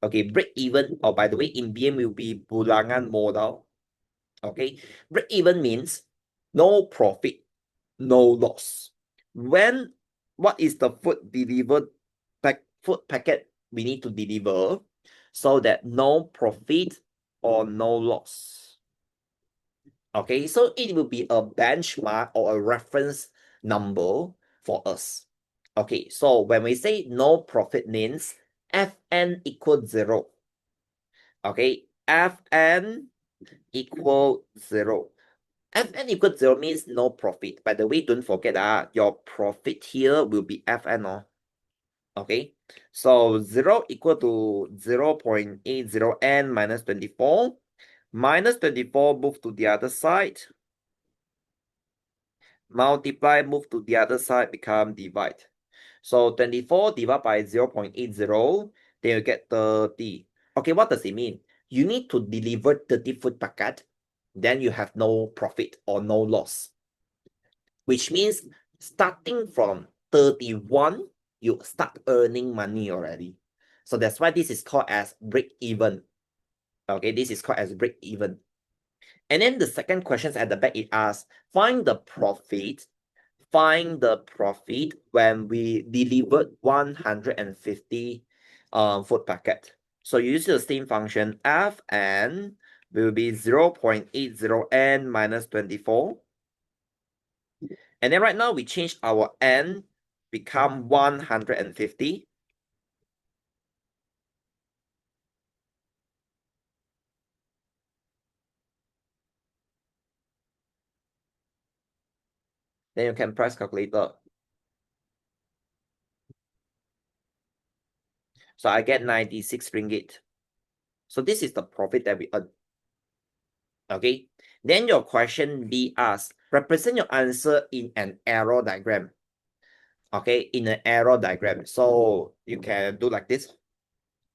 Okay, break even, or by the way, in BM will be bulangan modal. Okay, break even means no profit, no loss. What is the food delivered food packet we need to deliver, so that no profit or no loss? Okay, so it will be a benchmark or a reference number for us. Okay, so when we say no profit means Fn equals 0. Okay, Fn equal 0. Fn equal 0 means no profit. By the way, don't forget your profit here will be Fn. Okay, so 0 equal to 0.80n minus 24. Minus 24 move to the other side. Multiply, move to the other side, become divide. So 24 divided by 0.80, then you get 30. Okay, what does it mean? You need to deliver 30 food packet, then you have no profit or no loss. Which means starting from 31, you start earning money already. So that's why this is called as break even. Okay, this is called as break even. And then the second questions at the back, it asks, find the profit when we delivered 150 food packet. So you use the same function, Fn will be 0.80n minus 24. And then right now we change our n become 150. Then you can press calculator. So I get 96 ringgit. So this is the profit that we earn. Okay. Then your question B asks, represent your answer in an arrow diagram. Okay, in an arrow diagram. So you can do like this.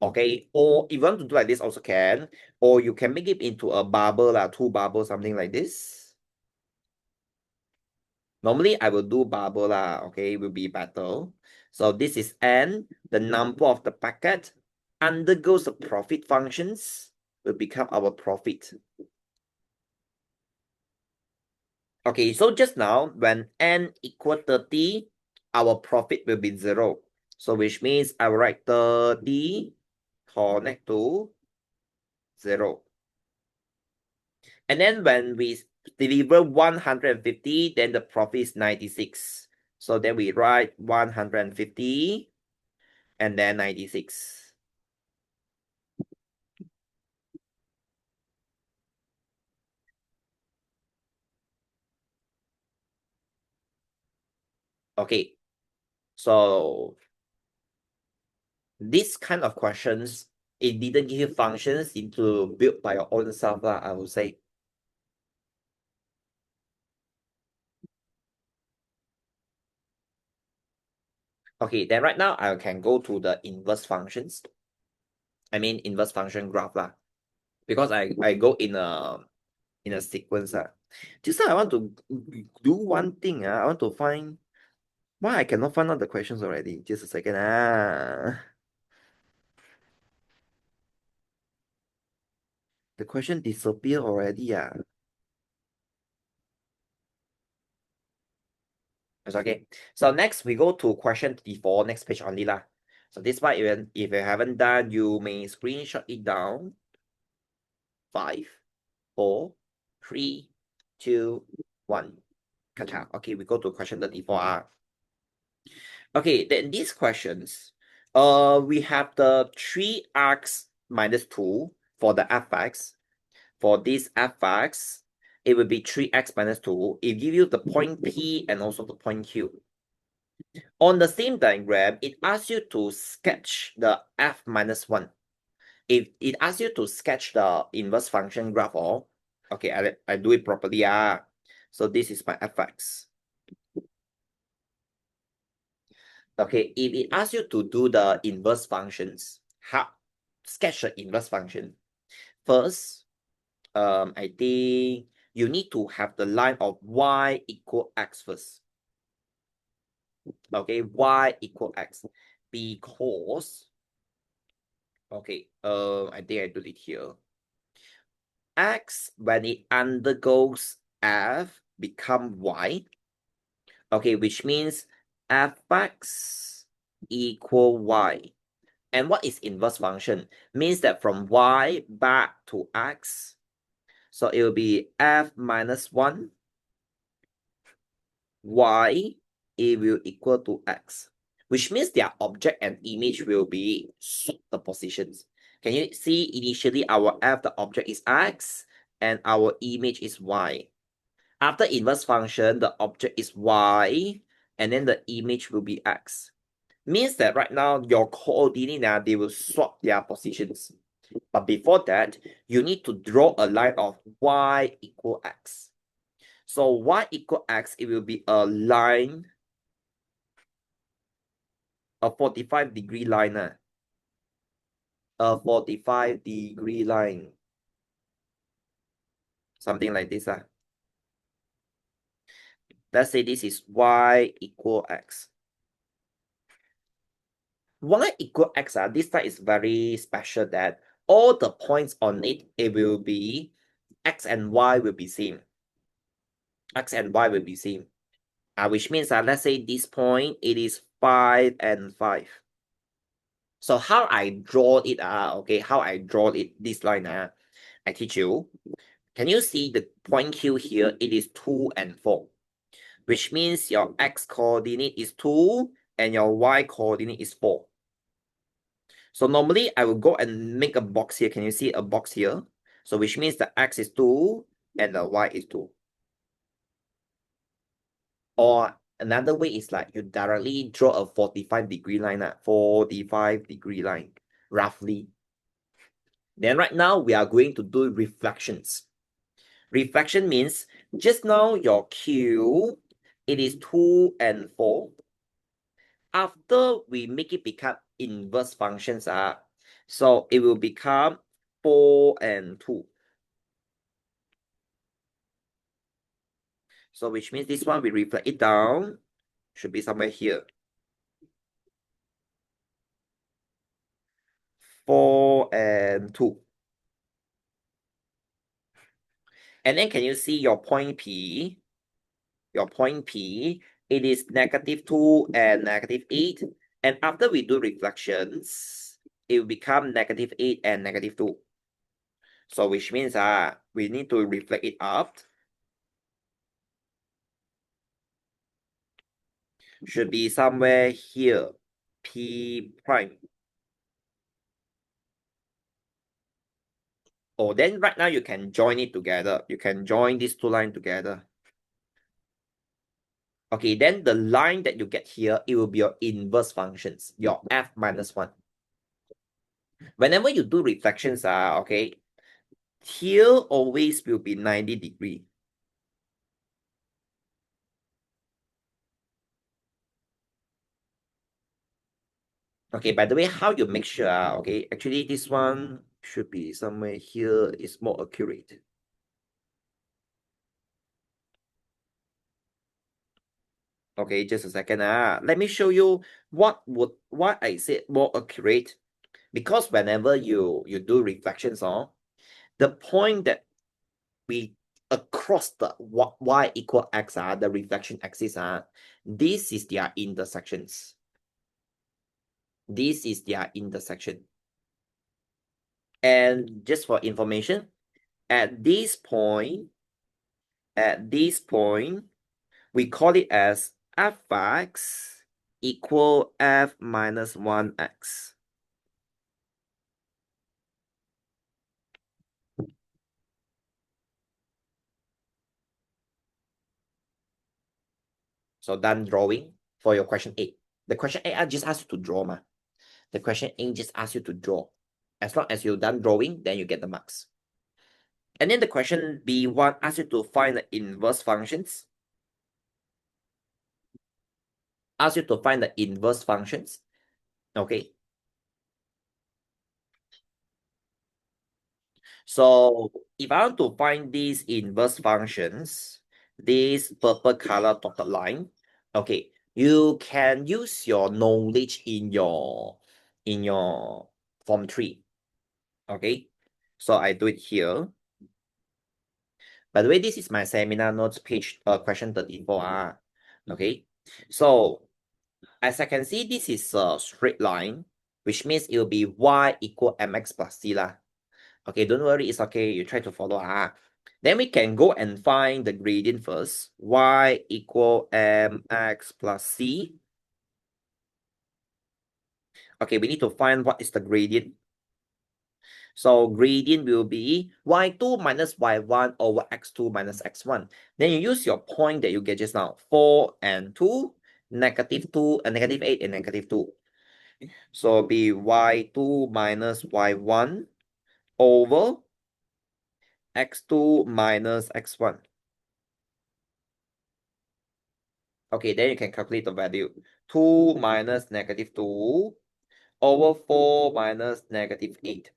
Okay, or if you want to do like this also can, or you can make it into a bubble, two bubbles, something like this. Normally I will do bubble, okay, will be better. So this is n, the number of the packet undergoes the profit functions will become our profit. Okay, so just now when n equal 30, our profit will be 0. So which means I will write 30 connect to 0. And then when we deliver 150, then the profit is 96. So then we write 150 and then 96. Okay, so this kind of questions, it didn't give you functions into build by your own self, I would say. Okay, then right now I can go to the inverse functions. I mean inverse function graph because I go in a sequence Just now I want to do one thing I want to find why I cannot find out the questions already. Just a second the question disappear already It's okay. So next we go to question 34, next page only lah. So this part if you haven't done, you may screenshot it down. 5, 4, 3, 2, 1. Kacha. Okay, we go to question 34 Okay, then these questions, we have the 3x minus 2 for the fx. For this fx, it will be 3x minus 2. It gives you the point P and also the point Q. On the same diagram, it asks you to sketch the f minus 1. If it asks you to sketch the inverse function graph, okay, I do it properly. So this is my fx. Okay, if it asks you to do the inverse functions, how sketch the inverse function. First, I think you need to have the line of y equal x first. Okay, y equal x because okay, I think I do it here. X when it undergoes f become y. Okay, which means fx equal y. And what is inverse function? Means that from y back to x. So it will be f minus 1 y, it will equal to x, which means their object and image will be swap the positions. Can you see initially our f, the object is x, and our image is y. After inverse function, the object is y, and then the image will be x. Means that right now, your coordinate, they will swap their positions. But before that, you need to draw a line of y equal x. So y equal x, it will be a line, a 45-degree line. A 45-degree line. Something like this. Let's say this is y equal x. y equal x, this side is very special that all the points on it, it will be x and y will be same. X and y will be same. Which means let's say this point, it is 5 and 5. So how I draw it, okay, how I draw it, this line, I teach you. Can you see the point Q here? It is 2 and 4, which means your x coordinate is 2 and your y coordinate is 4. So normally I will go and make a box here. Can you see a box here? So which means the x is 2 and the y is 2. Or another way is like you directly draw a 45-degree line, 45-degree line, roughly. Then right now we are going to do reflections. Reflection means just now your Q, it is 2 and 4. After we make it become inverse functions, so it will become 4 and 2. So which means this one we reflect it down, should be somewhere here. 4 and 2. And then can you see your point P? Your point P, it is -2 and -8. And after we do reflections, it will become -8 and -2. So which means we need to reflect it up. Should be somewhere here, P prime. Oh, then right now you can join it together. You can join these two lines together. Okay, then the line that you get here, it will be your inverse functions, your f minus 1. Whenever you do reflections, okay, here always will be 90 degree. Okay, by the way, how you make sure, okay, actually this one should be somewhere here is more accurate. Okay, just a second. Let me show you what I said more accurate. Because whenever you do reflections, the point that we across the y equal x, the reflection axis, this is their intersections. This is their intersection. And just for information, at this point, we call it as fx equal f minus 1x. So done drawing for your question 8. The question 8 I just asked you to draw. The question 8 just asks you to draw. As long as you're done drawing, then you get the marks. And then the question B1 asks you to find the inverse functions. Asks you to find the inverse functions. Okay. So if I want to find these inverse functions, this purple color dotted line, okay, you can use your knowledge in your form 3. Okay, so I do it here. By the way, this is my seminar notes page, question 34. Okay, so as I can see, this is a straight line, which means it will be y equal mx plus c lah. Okay, don't worry, it's okay. You try to follow. Then we can go and find the gradient first. Y equal mx plus c. Okay, we need to find what is the gradient. So gradient will be y2 minus y1 over x2 minus x1. Then you use your point that you get just now. 4 and 2, -2, and -8 and -2. So be y2 minus y1 over x2 minus x1. Okay, then you can calculate the value. 2 minus -2 over 4 minus -8.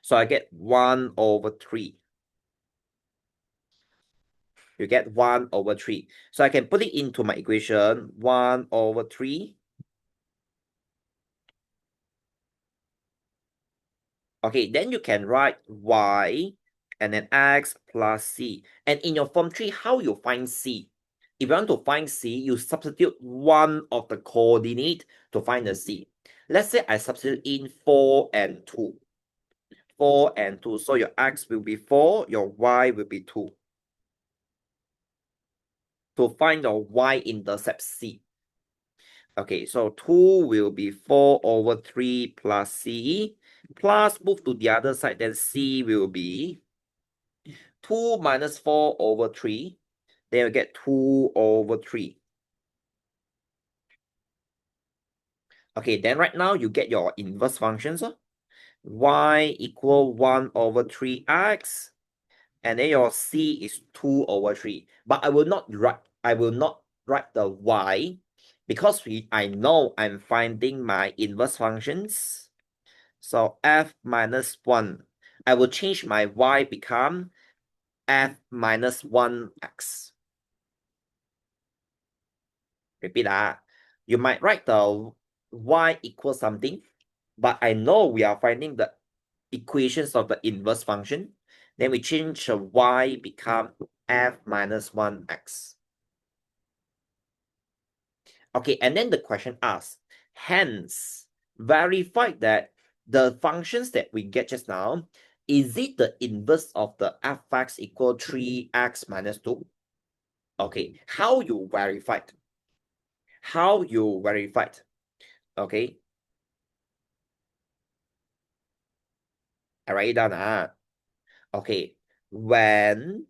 So I get 1 over 3. You get 1 over 3. So I can put it into my equation. 1 over 3 Okay, then you can write y and then x plus c. And in your form 3, how you find c? If you want to find c, you substitute one of the coordinate to find the c. Let's say I substitute in 4 and 2. 4 and 2. So your x will be 4, your y will be 2. To find your y-intercept c. Okay, so 2 will be 4 over 3 plus c. Plus move to the other side, then c will be 2 minus 4 over 3. Then you get 2 over 3. Okay, then right now you get your inverse functions. Y equal 1 over 3x. And then your c is 2 over 3. But I will not write the y because I know I'm finding my inverse functions. So f minus 1. I will change my y become f minus 1x. Repeat that. You might write the y equals something, but I know we are finding the equations of the inverse function. Then we change the y become f minus 1x. Okay, and then the question asks, hence, verify that the functions that we get just now, is it the inverse of the fx equal 3x minus 2? Okay, how you verified? How you verified? Okay, I write it down. Okay, when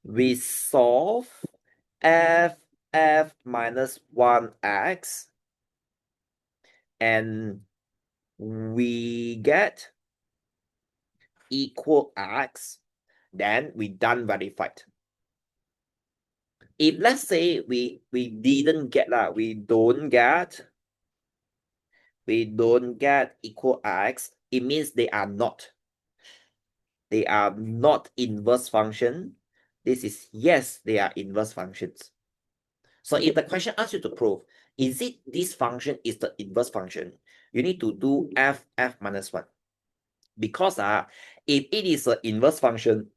we solve f minus 1x and we get equal x, then we done verified. If let's say we didn't get that, we don't get equal x, it means they are not inverse function. This is yes, they are inverse functions. So if the question asks you to prove, is it this function is the inverse function, you need to do f minus 1. Because if it is an inverse function,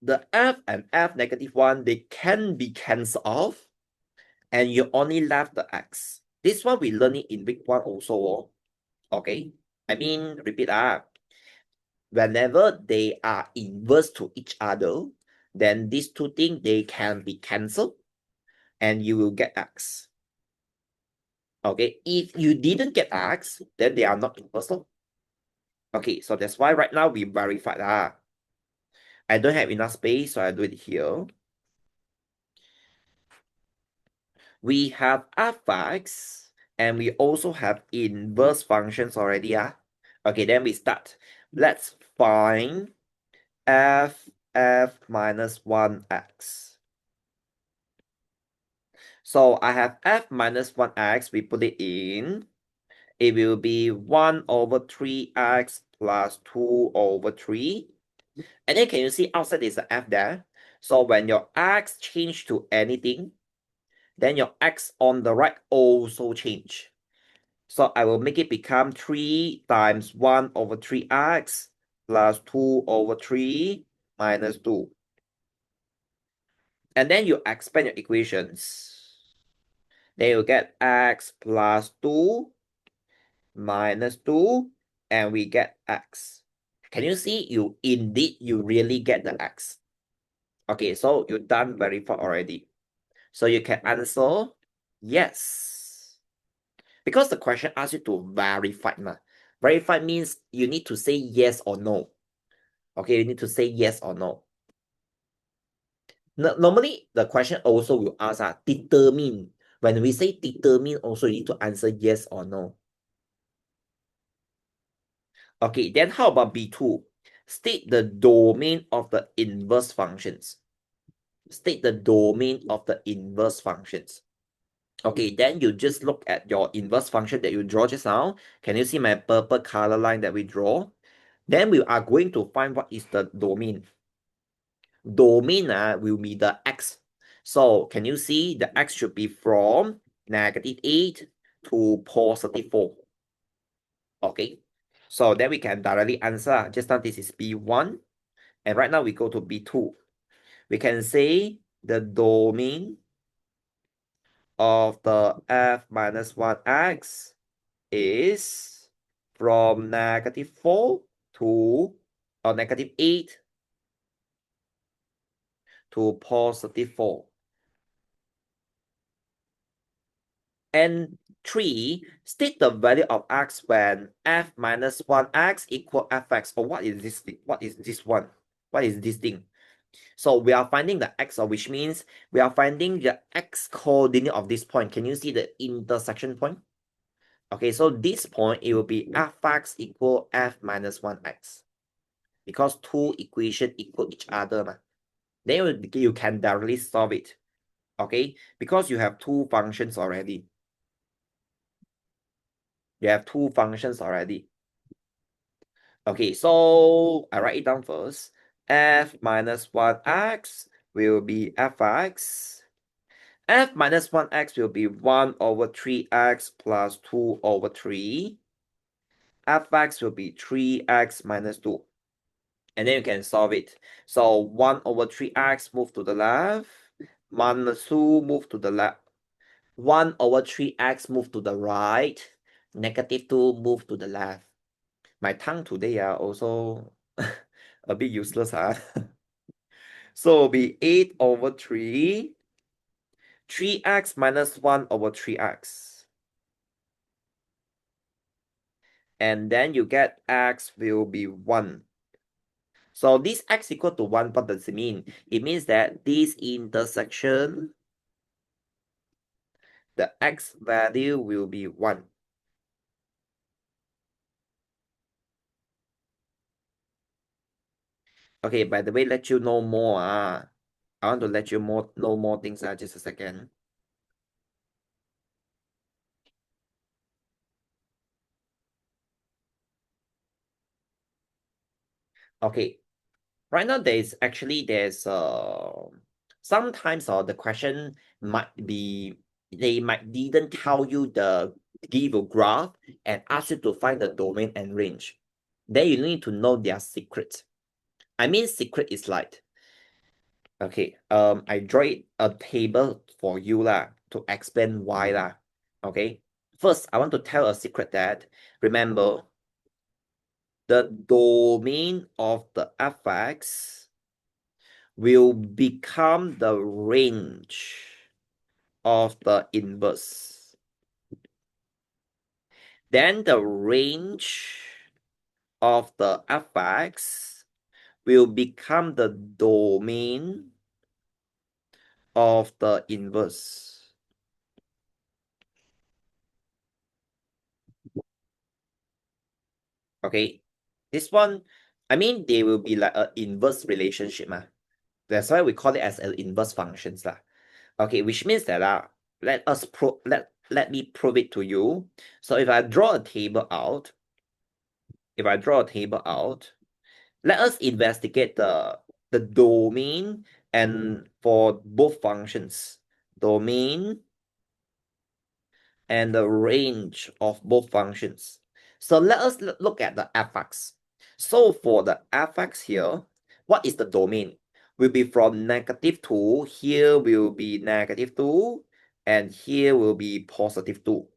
the f and f negative 1, they can be cancelled off, and you only left the x. This one we learn it in week 1 also. Okay? I mean, repeat whenever they are inverse to each other, then these two things, they can be cancelled, and you will get x. Okay, if you didn't get x, then they are not inverse. Okay, so that's why right now we verified that. I don't have enough space, so I do it here. We have fx, and we also have inverse functions already. Okay, then we start. Let's find f minus 1x. So I have f minus 1x, we put it in. It will be 1 over 3x plus 2 over 3. And then can you see outside there's an f there? So when your x change to anything, then your x on the right also change. So I will make it become 3 times 1 over 3x plus 2 over 3 minus 2. And then you expand your equations. Then you get x plus 2 minus 2, and we get x. Can you see you really get the x? Okay, so you done verify already. So you can answer yes. Because the question asks you to verify. Verify means you need to say yes or no. Okay, you need to say yes or no. Normally, the question also will ask determine. When we say determine, also you need to answer yes or no. Okay, then how about B2? State the domain of the inverse functions. State the domain of the inverse functions. Okay, then you just look at your inverse function that you draw just now. Can you see my purple color line that we draw? Then we are going to find what is the domain. Domain will be the x. So can you see the x should be from -8 to +4. Okay, So then we can directly answer. Just now this is B1. And right now we go to B2. We can say the domain of the f minus 1x is from -4 to or -8 to +4. And 3, state the value of x when f minus 1x equal fx. Or what is this? What is this one? What is this thing? So we are finding the x, or which means we are finding the x coordinate of this point. Can you see the intersection point? Okay, so this point, it will be fx equal f minus 1x. Because two equations equal each other. Then you can directly solve it. Okay, because you have two functions already. You have two functions already. Okay, so I write it down first. F minus 1x will be fx. F minus 1x will be 1 over 3x plus 2 over 3. Fx will be 3x minus 2. And then you can solve it. So 1 over 3x move to the left. Minus 2 move to the left. 1 over 3x move to the right. -2 move to the left. My tongue today are also a bit useless. So it'll be 8 over 3. 3x minus 1 over 3x. And then you get x will be 1. So this x equal to 1, what does it mean? It means that this intersection, the x value will be 1. Okay, by the way, let you know more. I want to let you know more things. Just a second. Okay, right now there's sometimes the question might be they might didn't tell you give a graph and ask you to find the domain and range. Then you need to know their secret. I mean, secret is like, okay, I draw a table for you to explain why Okay, first I want to tell a secret that remember the domain of the fx will become the range of the inverse. Then the range of the fx will become the domain of the inverse. Okay, this one, I mean, they will be like an inverse relationship. That's why we call it as an inverse functions. Okay, which means that let me prove it to you. So if I draw a table out, let us investigate the domain and for both functions, domain and the range of both functions. So let us look at the fx. So for the fx here, what is the domain? Will be from -2, here will be -2, and here will be +2.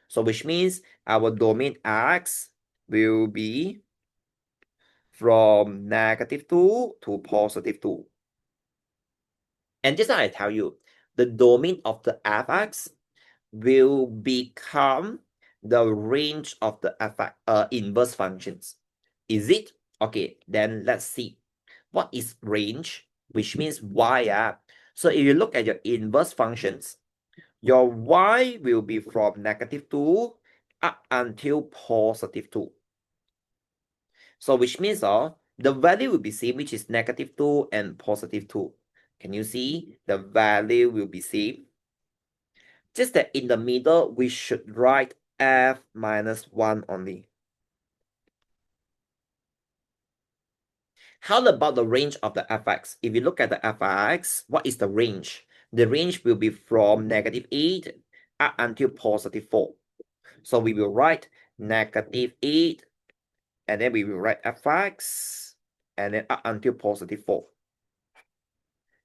So which means our domain x will be from -2 to +2. And just now I tell you, the domain of the fx will become the range of the inverse functions. Is it? Okay, then let's see. What is range? Which means y. So if you look at your inverse functions, your y will be from -2 up until +2. So which means the value will be same, which is -2 and +2. Can you see? The value will be same. Just that in the middle, we should write f minus 1 only. How about the range of the fx? If you look at the fx, what is the range? The range will be from -8 up until +4. So we will write -8 and then we will write fx, and then up until positive 4.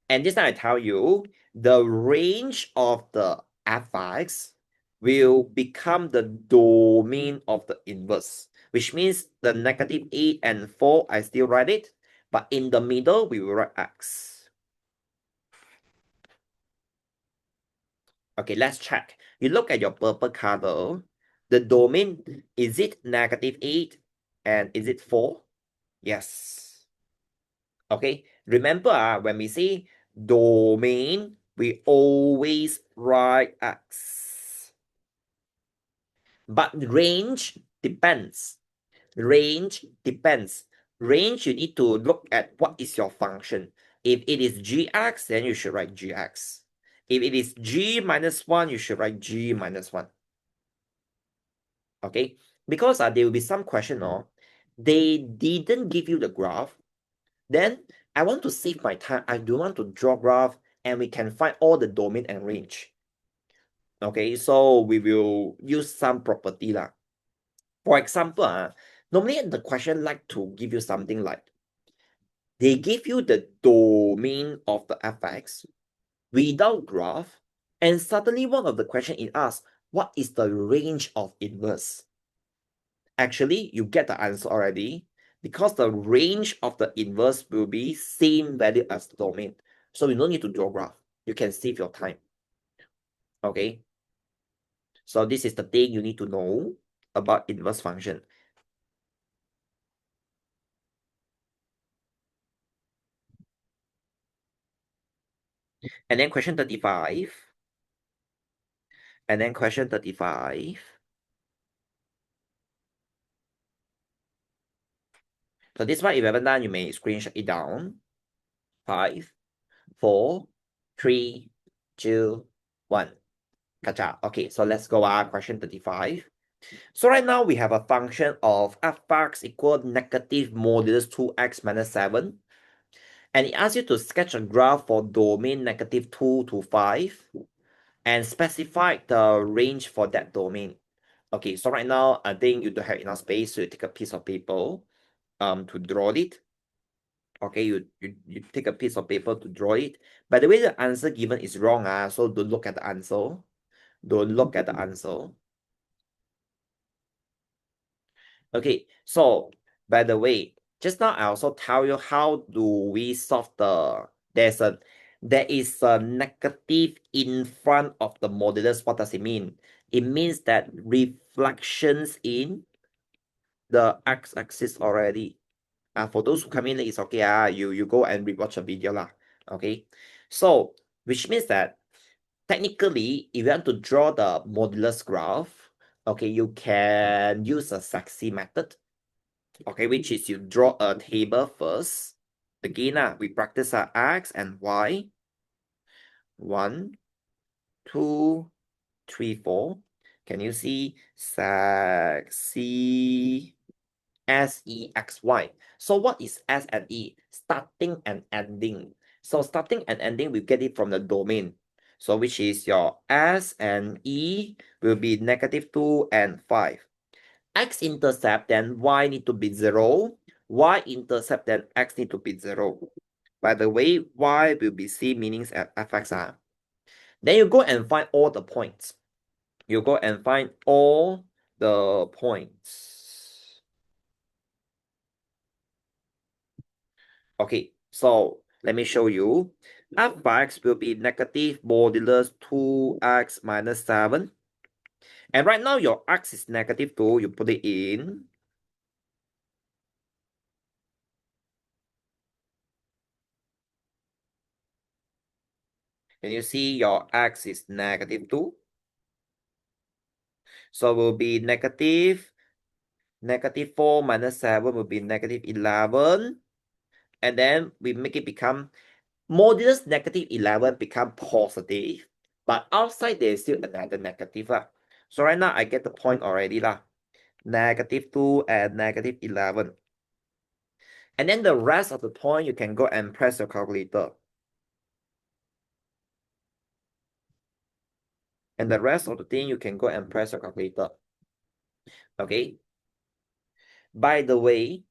And this time I tell you, the range of the fx will become the domain of the inverse, which means the negative 8 and 4, I still write it, but in the middle, we will write x. Okay, let's check. You look at your purple color, the domain, is it negative 8 and is it 4? Yes. Okay, remember when we say domain, we always write x. But range depends. Range depends. Range, you need to look at what is your function. If it is gx, then you should write gx. If it is g minus 1, you should write g minus 1. Okay, because there will be some question, they didn't give you the graph. Then I want to save my time. I do want to draw graph and we can find all the domain and range. Okay, so we will use some property lah. For example, normally the question like to give you something like, they give you the domain of the fx without graph, and suddenly one of the question it asks, what is the range of inverse? Actually, you get the answer already, because the range of the inverse will be same value as the domain. So you don't need to draw graph. You can save your time. Okay. So this is the thing you need to know about inverse function. And then question 35. And then question 35. So this one, if you haven't done, you may screenshot it down. 5, 4, 3, 2, 1. Gotcha. Okay, so let's go question 35. So right now we have a function of fx equal negative modulus 2x minus 7. And it asks you to sketch a graph for domain negative 2 to 5 and specify the range for that domain. Okay, so right now I think you don't have enough space, so you take a piece of paper to draw it. Okay, you take a piece of paper to draw it. By the way, the answer given is wrong, so don't look at the answer. Don't look at the answer. Okay, so by the way, just now I also tell you how do we solve there is a negative in front of the modulus. What does it mean? It means that reflections in the x-axis already. For those who come in, it's okay. You go and rewatch the video lah. Okay, so which means that technically, if you want to draw the modulus graph, okay, you can use a sexy method. Okay, which is you draw a table first. Again, we practice x and y. 1, 2, 3, 4. Can you see sexy SEXY? So what is S and E? Starting and ending. So starting and ending, we get it from the domain. So which is your S and E will be negative 2 and 5. X-intercept, then Y need to be 0. Y-intercept, then X need to be 0. By the way, Y will be C meanings at fx. Then you go and find all the points. You go and find all the points. Okay, so let me show you. Fx will be negative modulus 2x minus 7. And right now your x is negative 2. You put it in. And you see your x is negative 2. So will be negative 4 minus 7 will be negative 11. And then we make it become modulus negative 11 become positive. But outside there is still another negative. So right now I get the point already. Negative 2 and negative 11. And then the rest of the point you can go and press your calculator. And the rest of the thing you can go and press your calculator. Okay. By the way,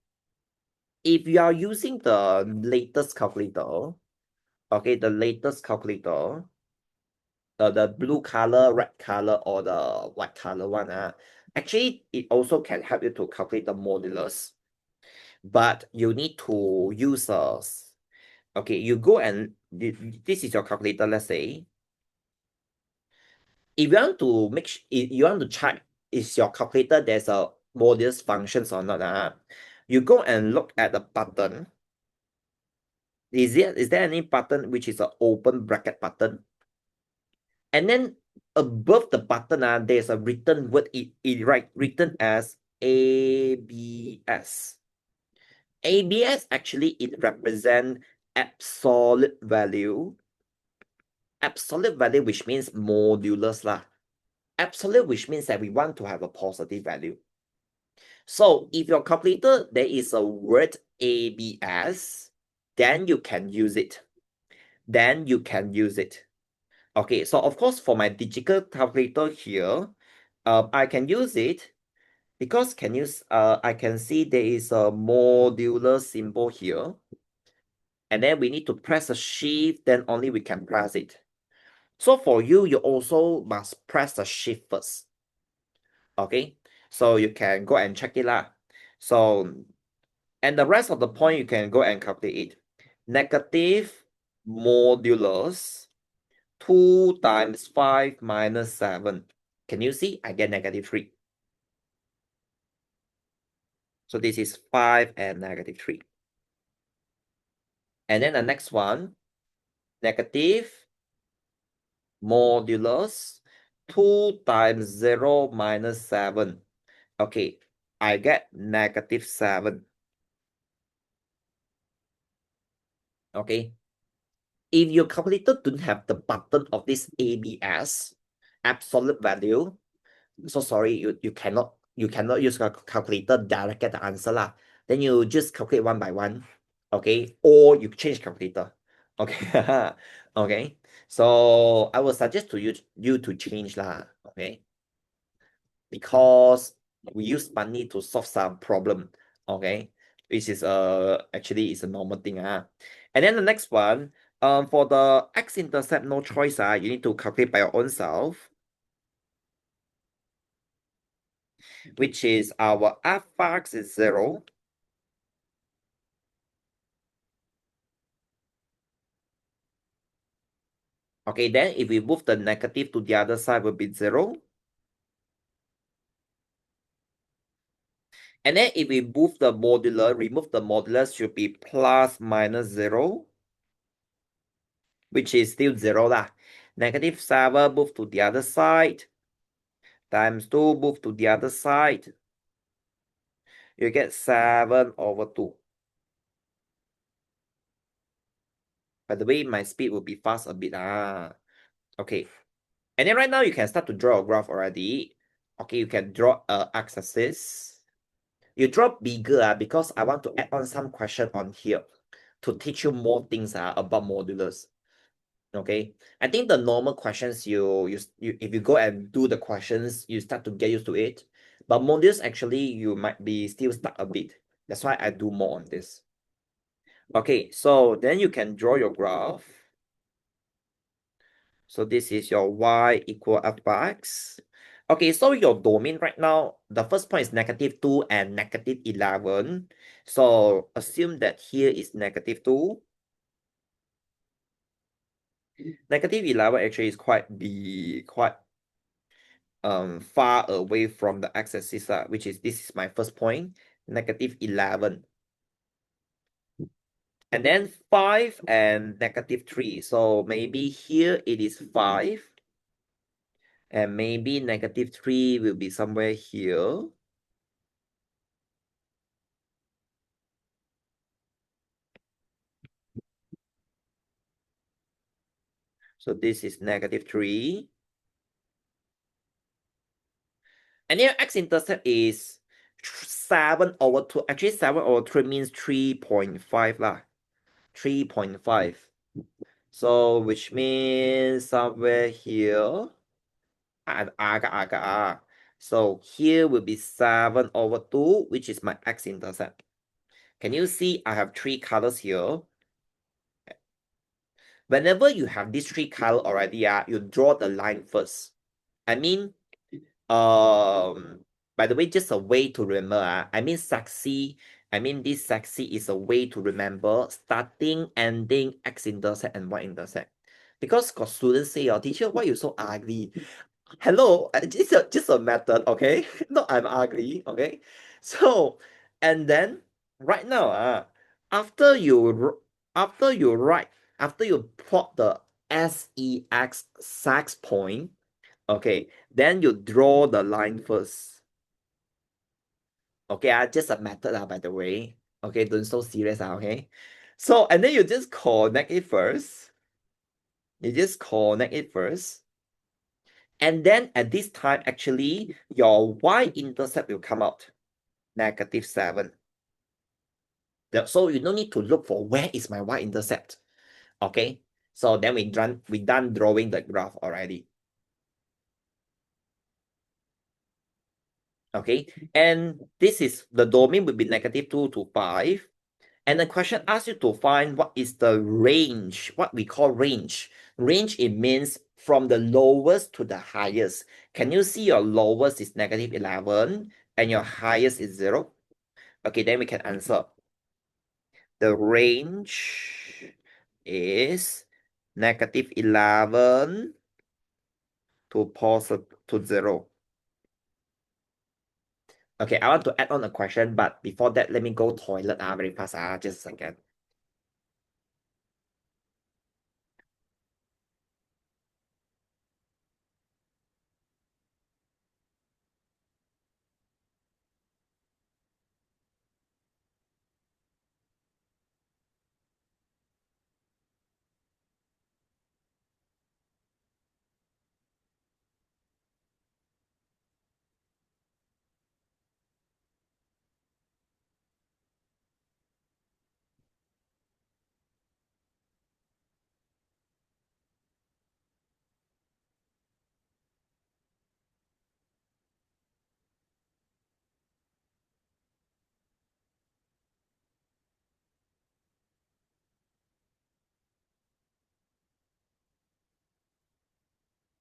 if you are using the latest calculator, okay, the latest calculator, the blue color, red color, or the white color one, actually, it also can help you to calculate the modulus. But you need to use okay, you go and this is your calculator, let's say. If you want to if you want to check is your calculator there's a modulus functions or not, you go and look at the button. Is there any button which is an open bracket button? And then above the button, there's a written word, written as ABS. ABS actually it represents absolute value. Absolute value which means modulus lah. Absolute which means that we want to have a positive value. So if your calculator there is a word ABS, then you can use it. Then you can use it. Okay, so of course for my digital calculator here, I can use it because I can see there is a modular symbol here. And then we need to press a shift, then only we can press it. So for you, you also must press the shift first. Okay, so you can go and check it lah. So, and the rest of the point, you can go and calculate it. Negative modulus 2 times 5 minus 7. Can you see? I get negative 3. So this is 5 and negative 3. And then the next one, negative modulus 2 times 0 minus 7. Okay, I get negative 7. Okay. If your calculator don't have the button of this ABS, absolute value, so sorry, you cannot use a calculator direct get the answer lah. Then you just calculate one by one, okay? Or you change calculator, okay? Okay. So I will suggest to you to change lah, okay? Because we use money to solve some problem, okay? Which is actually is a normal thing. And then the next one, for the x-intercept, no choice. You need to calculate by your own self, which is our f bar x is 0. Okay, then if we move the negative to the other side, will be 0. And then if we move the modular, remove the modular, should be plus minus 0, which is still 0 lah. Negative 7 move to the other side, times 2 move to the other side. You get 7 over 2. By the way, my speed will be fast a bit. Okay. And then right now you can start to draw a graph already. Okay, you can draw a x-axis. You draw bigger because I want to add on some question on here to teach you more things about modulus. Okay, I think the normal questions you if you go and do the questions, you start to get used to it. But modulus actually you might be still stuck a bit. That's why I do more on this. Okay, so then you can draw your graph. So this is your y equal f bar x. Okay, so your domain right now, the first point is negative 2 and negative 11. So assume that here is negative 2. Negative 11 actually is quite far away from the x-axis, which is this is my first point, negative 11. And then 5 and negative 3. So maybe here it is 5. And maybe negative 3 will be somewhere here. So this is negative 3. And then x-intercept is 7 over 2. Actually, 7 over 3 means 3.5 lah. 3.5. So which means somewhere here. So here will be 7 over 2, which is my x-intercept. Can you see I have 3 colors here? Whenever you have these 3 colors already, you draw the line first. I mean, by the way, just a way to remember. This sexy is a way to remember starting, ending, x-intercept, and y-intercept. Because got students say, oh, teacher, why you so ugly? Hello, just a method, okay? No, I'm ugly, okay? So, and then right now, after you write, after you plot the sex point, okay, then you draw the line first. Okay, just a method, by the way. Okay, don't so serious, okay? So, and then you just connect it first. You just connect it first. And then at this time, actually, your y-intercept will come out, -7. So you don't need to look for where is my y-intercept. Okay, so then we done drawing the graph already. Okay, and this is the domain will be -2 to 5. And the question asks you to find what is the range, what we call range. Range, it means from the lowest to the highest. Can you see your lowest is -11 and your highest is 0? Okay, then we can answer. The range is -11 to to 0. Okay, I want to add on a question, but before that, let me go toilet very fast. Just a second.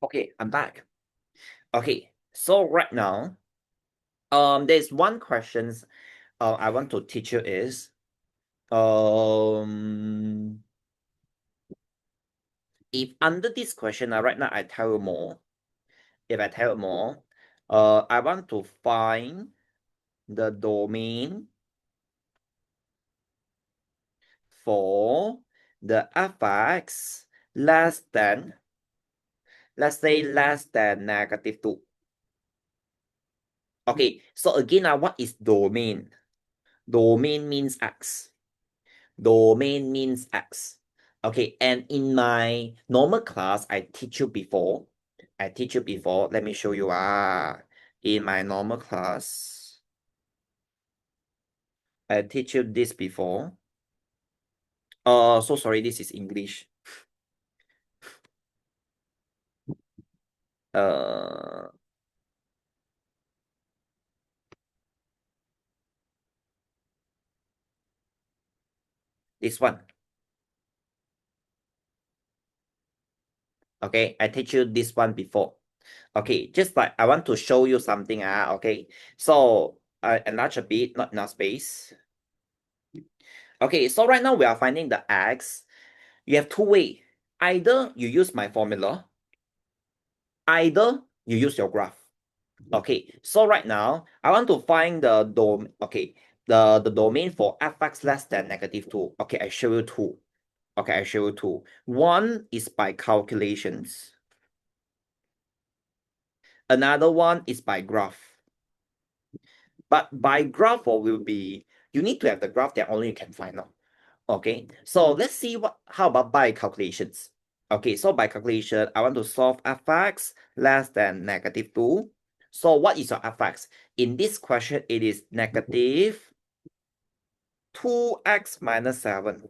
Okay, I'm back. Okay, so right now, there's one questions I want to teach you is if under this question right now I tell you more. If I tell you more, I want to find the domain for the fx less than, let's say less than -2. Okay, so again, what is domain? Domain means x. Domain means x. Okay, and in my normal class, I teach you before. Let me show you. In my normal class, I teach you this before. So sorry, this is English. Uh, this one. Okay, I teach you this one before. Okay, just like I want to show you something. Okay, so enlarge a bit, not enough space. Okay, so right now we are finding the x. You have two ways. Either you use my formula, either you use your graph. Okay, so right now I want to find the the domain for fx less than -2. Okay, I show you two. Okay, I show you two. One is by calculations. Another one is by graph. But by graph will be, you need to have the graph that only you can find out. Okay, so let's see how about by calculations. Okay, so by calculation, I want to solve fx less than -2. So what is your fx? In this question, it is -2x minus 7.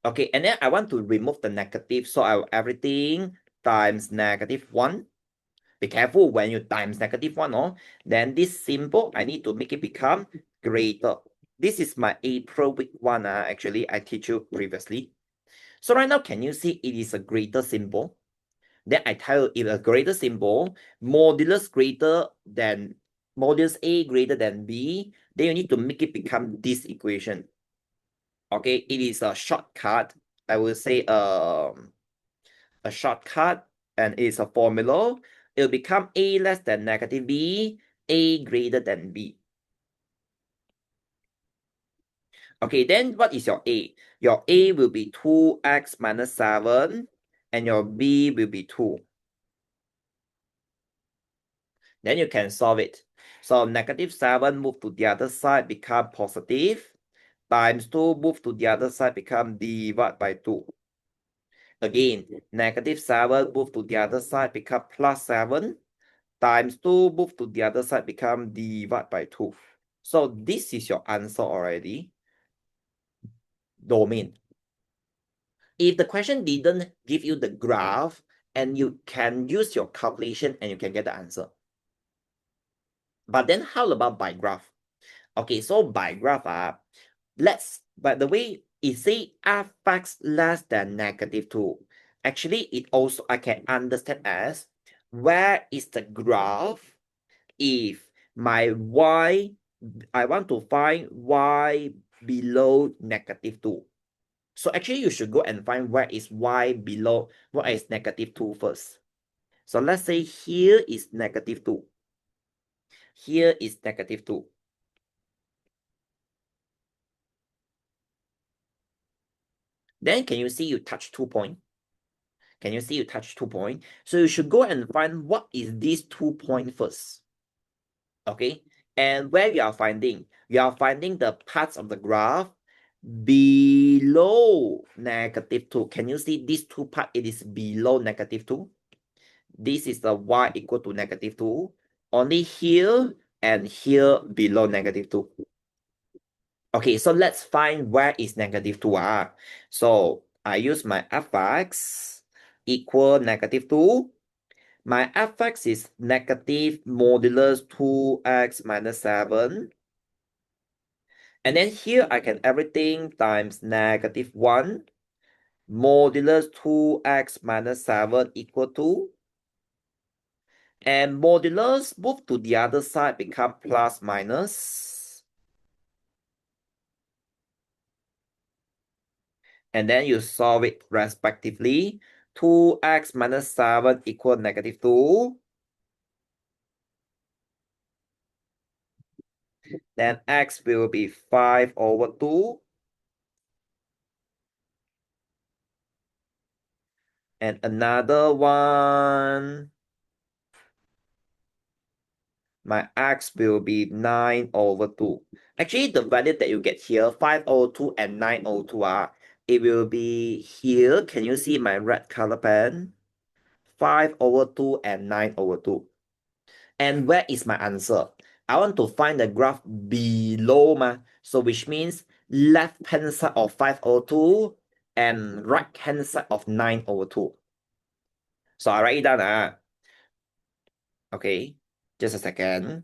Okay, and then I want to remove the negative, so everything times -1. Be careful when you times -1, oh, then this symbol, I need to make it become greater. This is my April week 1, actually, I teach you previously. So right now, can you see it is a greater symbol? Then I tell you, if a greater symbol, modulus A greater than B, then you need to make it become this equation. Okay, it is a shortcut. I will say a shortcut, and it's a formula. It'll become A less than -B, A greater than B. Okay, then what is your A? Your A will be 2x minus 7, and your B will be 2. Then you can solve it. So -7 move to the other side, become positive, times 2 move to the other side, become divided by 2. Again, -7 move to the other side, become +7, times 2 move to the other side, become divided by 2. So this is your answer already. Domain. If the question didn't give you the graph, and you can use your calculation and you can get the answer. But then how about by graph? Okay, so by graph, by the way, it say f(x) less than -2. Actually, it also, I can understand as, where is the graph if my y, I want to find y below -2. So actually, you should go and find where is y below, what is -2 first. So let's say here is -2. Here is -2. Then can you see you touch 2 points? Can you see you touch 2 points? So you should go and find what is these 2 points first. Okay, and where you are finding the parts of the graph below -2. Can you see these two parts? It is below -2. This is the y equal to -2. Only here and here below -2. Okay, so let's find where is -2. So I use my f(x) equal -2. My f(x) is negative modulus 2x minus 7. And then here I can everything times -1 modulus 2x minus 7 equal to. And modulus move to the other side, become plus minus. And then you solve it respectively. 2x minus 7 equal -2. Then x will be 5/2. And another one, my x will be 9/2. Actually, the value that you get here, 5/2 and 9/2 it will be here. Can you see my red color pen? 5/2 and 9/2. And where is my answer? I want to find the graph below, so which means left hand side of 5/2 and right hand side of 9/2. So I write it down. Okay, just a second.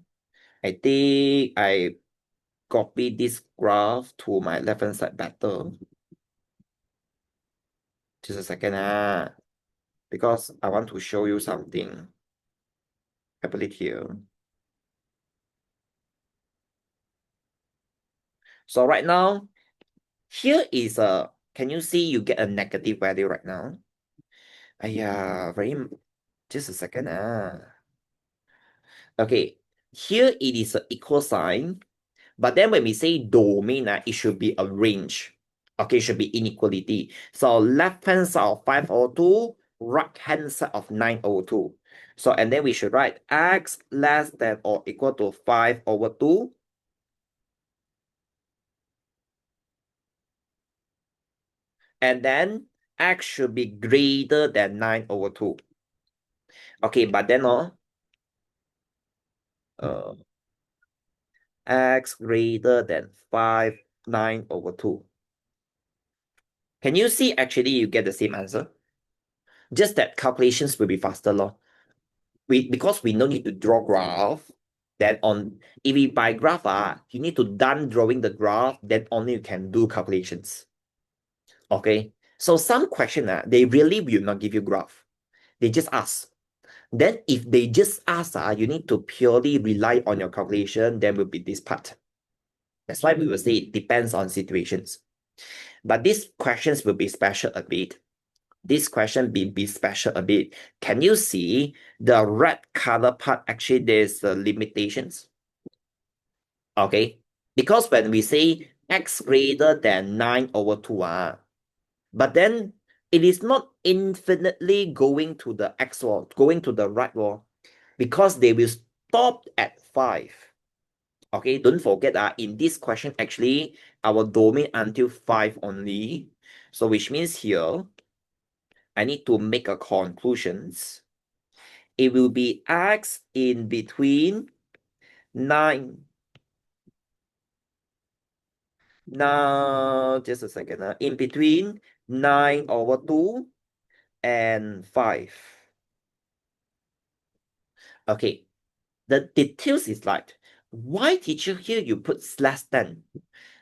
I think I copy this graph to my left hand side better. Just a second, because I want to show you something. I put it here. So right now, here is a, can you see you get a negative value right now? Just a second. Okay, here it is an equal sign, but then when we say domain, it should be a range. Okay, it should be inequality. So left hand side of 5/2, right hand side of 9/2. So, and then we should write x less than or equal to 5/2. And then x should be greater than 9/2. Okay, but then x greater than 9/2. Can you see actually you get the same answer? Just that calculations will be faster, lor. Because we no need to draw graph, then if we by graph, you need to done drawing the graph, then only you can do calculations. Okay. So some question, they really will not give you graph. They just ask. Then if they just ask, you need to purely rely on your calculation, then will be this part. That's why we will say it depends on situations. But these questions will be special a bit. This question be special a bit. Can you see the red color part? Actually, there's limitations. Okay. Because when we say x greater than 9 over 2, but then it is not infinitely going to the x wall, going to the right wall, because they will stop at 5. Okay, don't forget in this question, actually, our domain until 5 only. So which means here, I need to make a conclusions. It will be x in between 9. Now, just a second. In between 9 over 2 and 5. Okay, the details is like, why teacher here you put less than?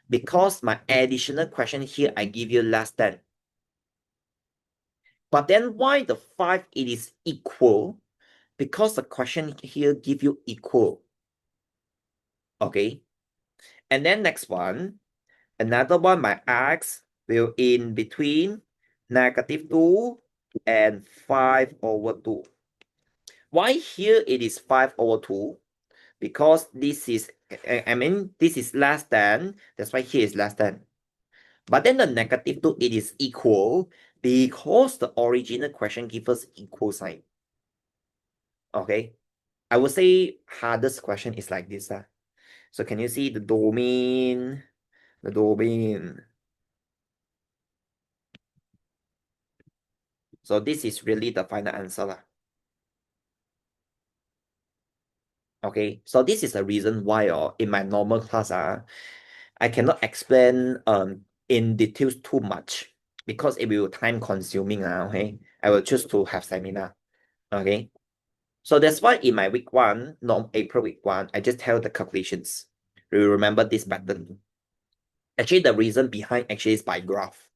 Because my additional question here, I give you less than. But then why the 5 it is equal? Because the question here give you equal. Okay. And then next one, another one, my x will in between -2 and 5 over 2. Why here it is 5 over 2? Because this is, this is less than, that's why here is less than. But then the -2, it is equal because the original question gives us equal sign. Okay. I would say hardest question is like this. So can you see the domain? The domain. So this is really the final answer. Okay, so this is the reason why in my normal class, I cannot explain in details too much because it will time consuming. Okay, I will choose to have seminar. Okay. So that's why in my week 1, April week 1, I just tell the calculations. You remember this pattern. Actually, the reason behind actually is by graph.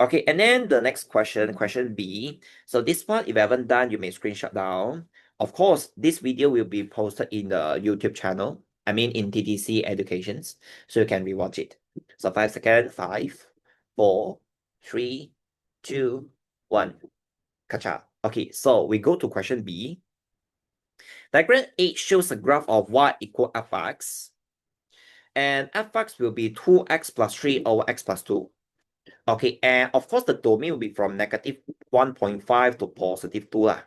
Okay, and then the next question, question B. So this one, if you haven't done, you may screenshot down. Of course, this video will be posted in the YouTube channel. I mean, in TTC Educations, so you can rewatch it. So 5 seconds, 5, 4, 3, 2, 1. Kacha. Okay, so we go to question B. Diagram 8 shows a graph of y equal fx. And fx will be 2x plus 3 over x plus 2. Okay, and of course, the domain will be from -1.5 to +2.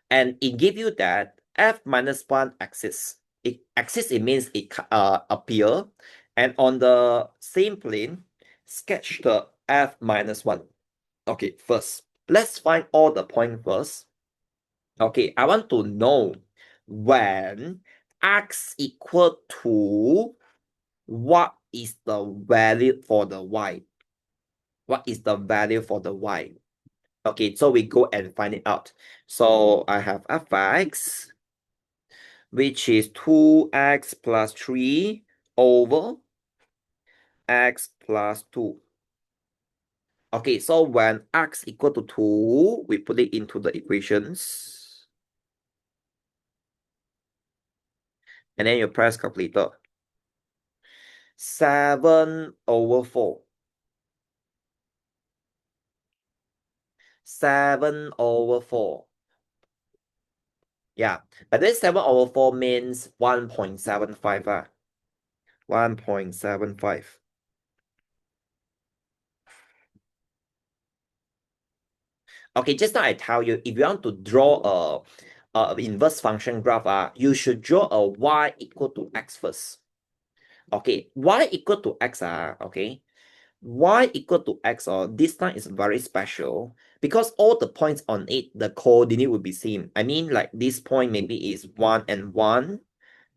And it give you that f minus 1 axis. It means it appear. And on the same plane, sketch the f minus 1. Okay, first, let's find all the point first. Okay, I want to know when x equal to what is the value for the y. What is the value for the y? Okay, so we go and find it out. So I have fx, which is 2x plus 3 over x plus 2. Okay, so when x equal to 2, we put it into the equations. And then you press calculator. 7 over 4. 7 over 4. Yeah, but then 7 over 4 means 1.75. 1.75. Okay, just now I tell you, if you want to draw a inverse function graph, you should draw a y equal to x first. Okay, y equal to x, okay. Y equal to x, this time is very special because all the points on it, the coordinate will be same. I mean, like this point maybe is 1 and 1,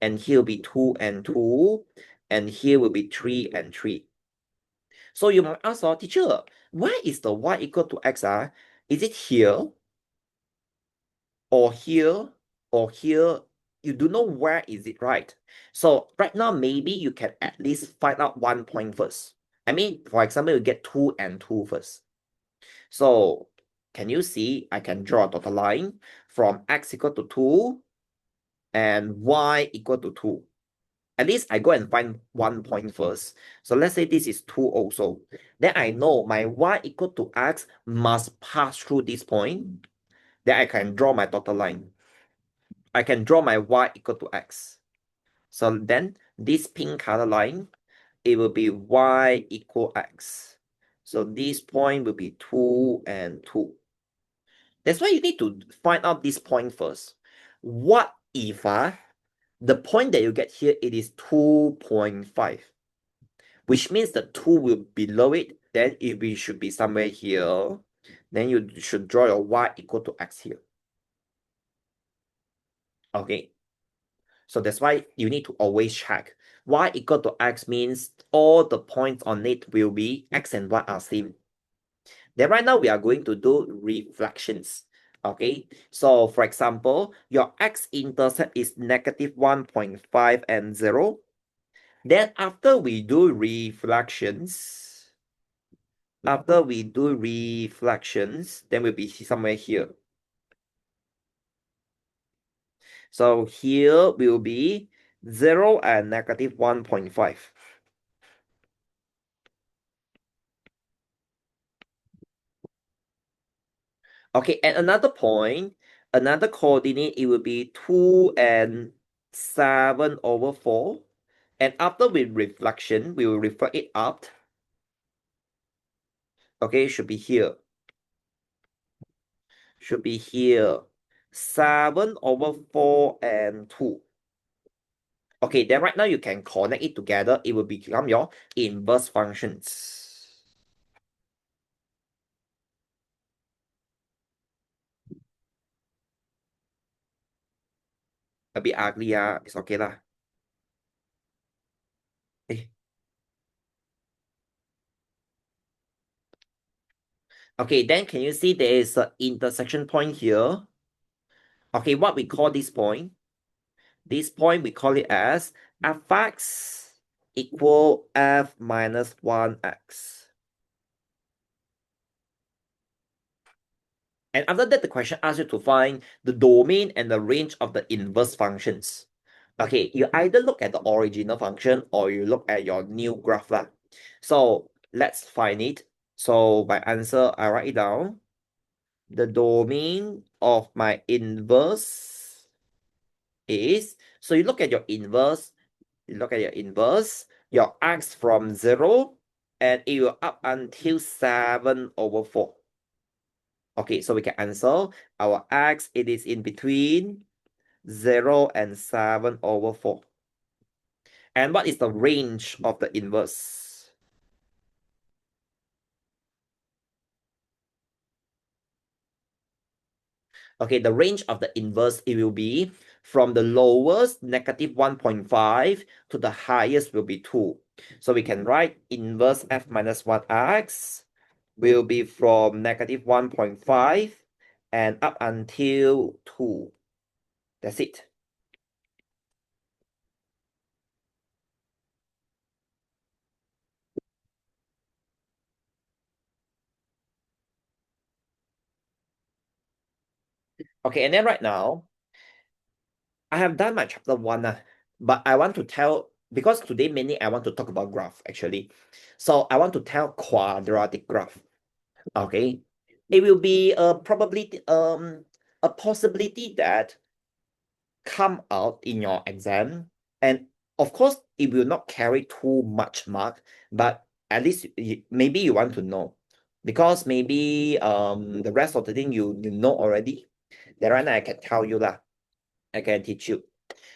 and here will be 2 and 2, and here will be 3 and 3. So you might ask, teacher, where is the y equal to x? Is it here, or here, or here? You do know where is it, right? So right now, maybe you can at least find out 1 point first. I mean, for example, you get 2 and 2 first. So can you see I can draw a dotted line from x equal to 2 and y equal to 2. At least I go and find 1 point first. So let's say this is 2 also. Then I know my y equal to x must pass through this point. Then I can draw my dotted line. I can draw my y equal to x. So then this pink color line, it will be y equal x. So this point will be 2 and 2. That's why you need to find out this point first. What if the point that you get here, it is 2.5, which means the 2 will be below it, then it should be somewhere here. Then you should draw your y equal to x here. Okay. So that's why you need to always check. Y equal to x means all the points on it will be x and y are same. Then right now we are going to do reflections. Okay, so for example, your x-intercept is negative 1.5 and 0. Then after we do reflections, then we'll be somewhere here. So here will be 0 and negative 1.5. Okay, and another point, another coordinate, it will be 2 and 7 over 4. And after with reflection, we will reflect it out. Okay, should be here. Should be here. 7 over 4 and 2. Okay, then right now you can connect it together. It will become your inverse functions. A bit ugly, it's okay lah. Eh. Okay, then can you see there is an intersection point here? Okay, what we call this point? This point we call it as fx equal f minus 1x. And after that, the question asks you to find the domain and the range of the inverse functions. Okay, you either look at the original function or you look at your new graph lah. So let's find it. So my answer, I write it down. The domain of my inverse is, so you look at your inverse, your x from 0, and it will up until 7 over 4. Okay, so we can answer our x, it is in between 0 and 7 over 4. And what is the range of the inverse? Okay, the range of the inverse, it will be from the lowest, negative 1.5, to the highest will be 2. So we can write inverse f minus 1x will be from negative 1.5 and up until 2. That's it. Okay, and then right now, I have done my chapter 1, but I want to tell, because today mainly I want to talk about graph actually. So I want to tell quadratic graph. Okay, it will be a probability, a possibility that come out in your exam, and of course it will not carry too much mark, but at least maybe you want to know, because maybe the rest of the thing you know already. Then right now I can tell you lah, I can teach you.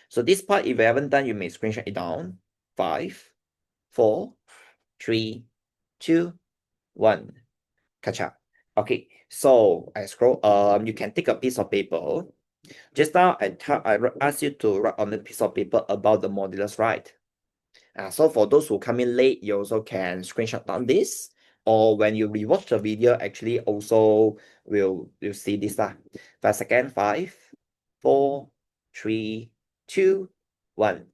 So this part, if you haven't done, you may screenshot it down. 5, 4, 3, 2, 1. Catch up. Okay, so I scroll. You can take a piece of paper Just now, I asked you to write on the piece of paper about the modulus, right? So for those who come in late, you also can screenshot down this, or when you rewatch the video, actually also will you see this lah. 5 seconds, 5, 4, 3, 2, 1.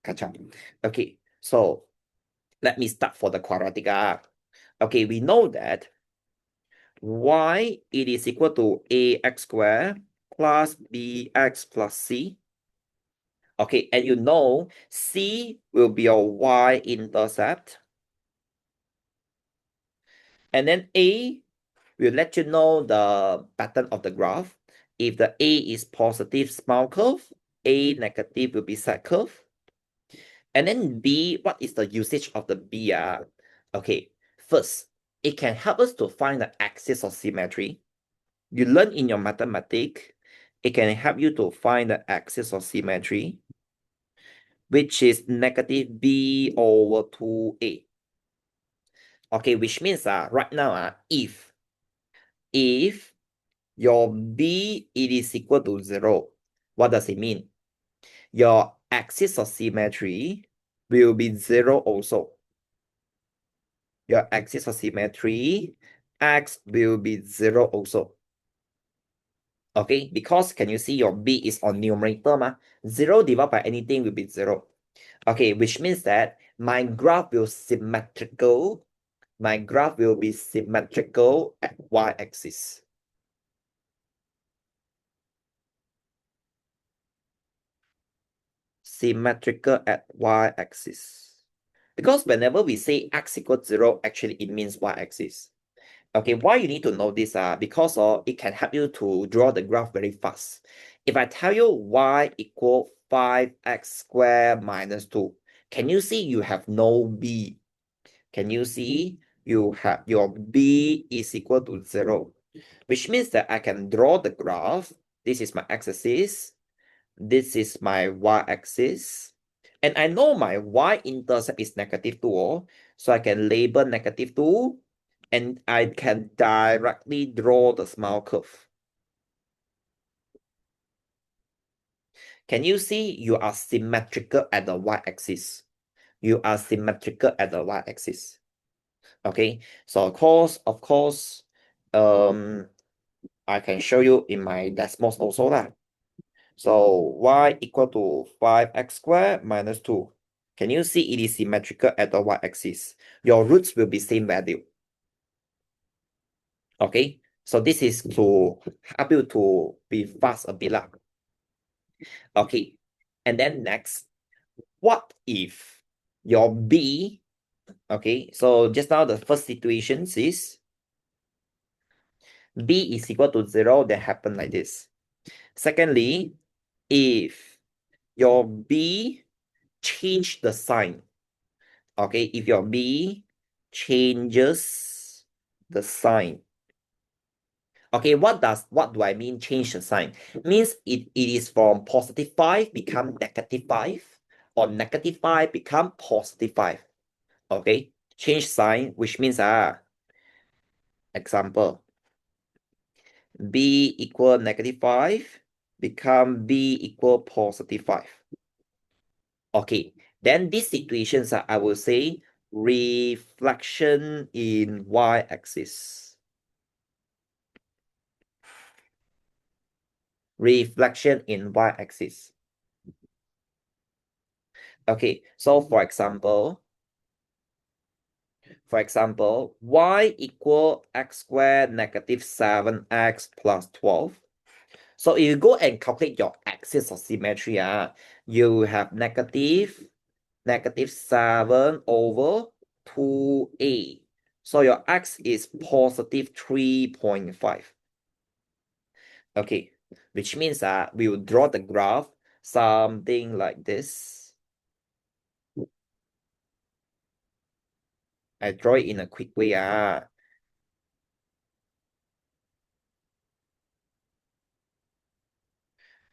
Catch up. Okay, so let me start for the quadratic. Okay, we know that y it is equal to ax squared plus bx plus c. Okay, and you know c will be your y-intercept. And then A will let you know the pattern of the graph. If the A is positive, small curve, A negative will be sad curve. And then B, what is the usage of the B? Okay, first, it can help us to find the axis of symmetry. You learn in your mathematics, it can help you to find the axis of symmetry, which is negative B over 2A. Okay, which means right now, if your B it is equal to 0, what does it mean? Your axis of symmetry will be 0 also. Your axis of symmetry, x will be 0 also. Okay, because can you see your B is on numerator, 0 divided by anything will be 0. Okay, which means that my graph will symmetrical. My graph will be symmetrical at y-axis. Symmetrical at y-axis. Because whenever we say x equals 0, actually it means y-axis. Okay, why you need to know this? Because it can help you to draw the graph very fast. If I tell you y equal 5x squared minus 2, can you see you have no b? Can you see you have your b is equal to 0? Which means that I can draw the graph. This is my x-axis. This is my y-axis. And I know my y-intercept is negative 2, so I can label negative 2, and I can directly draw the small curve. Can you see you are symmetrical at the y-axis? You are symmetrical at the y-axis. Okay, so of course, I can show you in my Desmos also lah. So y equal to 5x squared minus 2. Can you see it is symmetrical at the y-axis? Your roots will be same value. Okay, so this is to help you to be fast a bit lah. Okay, and then next, what if your B, okay, so just now the first situation is B is equal to 0, then happen like this. Secondly, if your B change the sign, okay, if your B changes the sign, okay, what do I mean change the sign? Means it is from positive 5 become negative 5, or negative 5 become positive 5. Okay, change sign, which means example, B equal negative 5 become B equal positive 5. Okay, then these situations I will say reflection in y-axis. Reflection in y-axis. Okay, so for example, y equal x squared negative 7x plus 12. So if you go and calculate your axis of symmetry, you have negative 7 over 2a. So your x is positive 3.5. Okay, which means we will draw the graph something like this. I draw it in a quick way.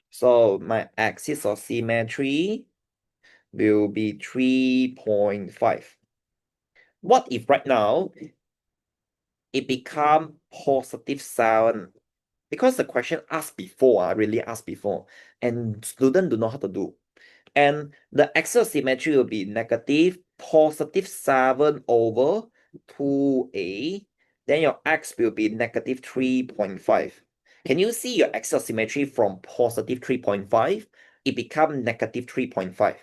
So my axis of symmetry will be 3.5. What if right now it become positive 7? because the question asked before, really asked before, and students do know how to do. And the axial symmetry will be negative positive 7 over 2a. Then your x will be negative 3.5. Can you see your axial symmetry from positive 3.5? It becomes negative 3.5.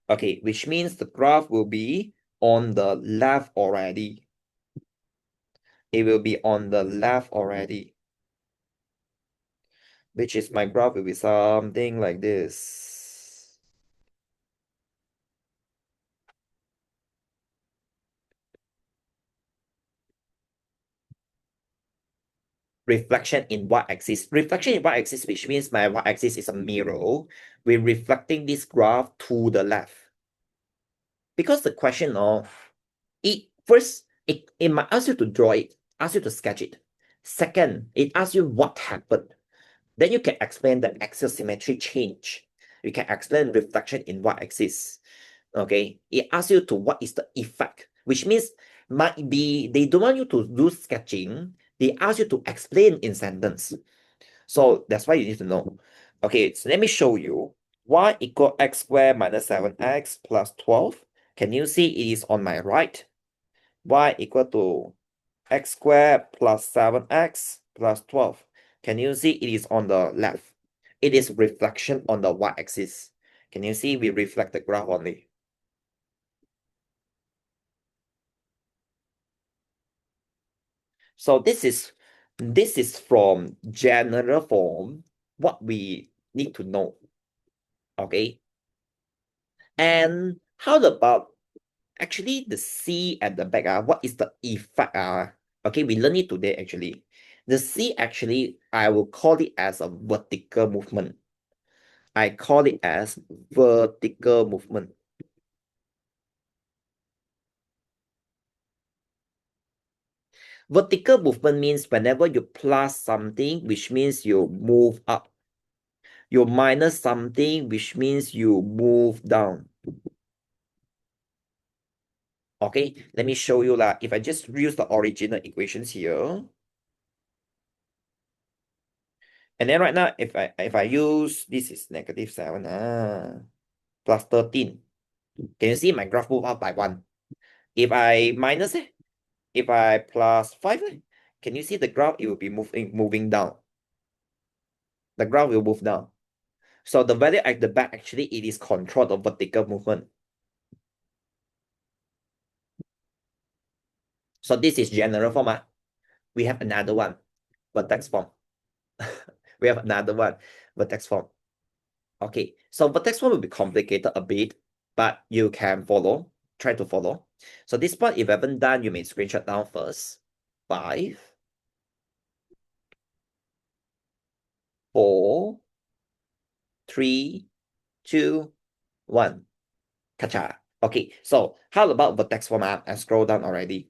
Okay, which means the graph will be on the left already. It will be on the left already. Which is my graph will be something like this. Reflection in y-axis. Reflection in y-axis, which means my y-axis is a mirror. We're reflecting this graph to the left. Because the question of it might ask you to draw it, ask you to sketch it. Second, it asks you what happened. Then you can explain the axial symmetry change. You can explain reflection in y-axis. Okay, it asks you to what is the effect, which means might be they don't want you to do sketching. They ask you to explain in sentence. So that's why you need to know. Okay, so let me show you. Y equal x squared minus 7x plus 12. Can you see it is on my right? Y equal to x squared plus 7x plus 12. Can you see it is on the left? It is reflection on the y-axis. Can you see we reflect the graph only? So this is from general form what we need to know. Okay. And how about actually the C at the back? What is the effect? Okay, we learned it today actually. The C actually, I will call it as a vertical movement. I call it as vertical movement. Vertical movement means whenever you plus something, which means you move up. You minus something, which means you move down. Okay, let me show you that. If I just use the original equations here, and then right now, if I use this is negative 7 plus 13. Can you see my graph move up by 1? If I minus it, if I plus 5, can you see the graph? It will be moving down. The graph will move down. So the value at the back, actually, it is controlled of vertical movement. So this is general form. We have another one, vertex form. We have another one, vertex form. Okay, so vertex form will be complicated a bit, but you can follow, try to follow. So this part, if you haven't done, you may screenshot down first. 5, 4, 3, 2, 1. Kacha. Okay, so how about vertex form? I scroll down already.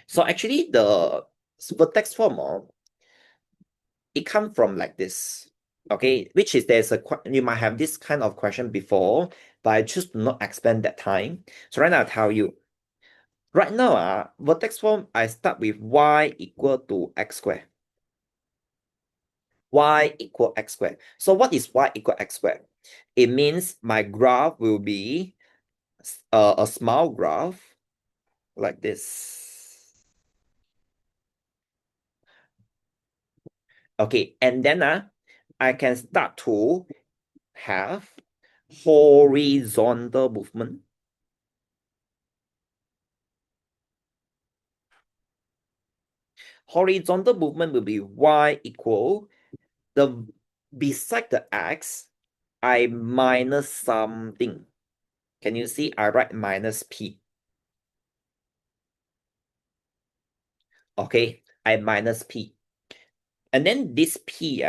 So actually, the vertex form, it comes from like this. Okay, which is you might have this kind of question before, but I choose to not explain that time. So right now I'll tell you. Right now, vertex form, I start with y equal to x squared. Y equal x squared. So what is y equal x squared? It means my graph will be a small graph like this. Okay, and then I can start to have horizontal movement. Horizontal movement will be y equal beside the x, I minus something. Can you see? I write minus p. Okay, I minus p. And then this p,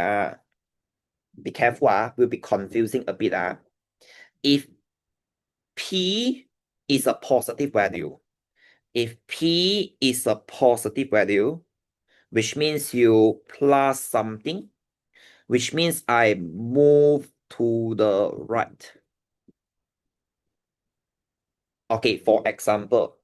be careful, will be confusing a bit. If p is a positive value, if p is a positive value, which means you plus something, which means I move to the right. Okay, for example,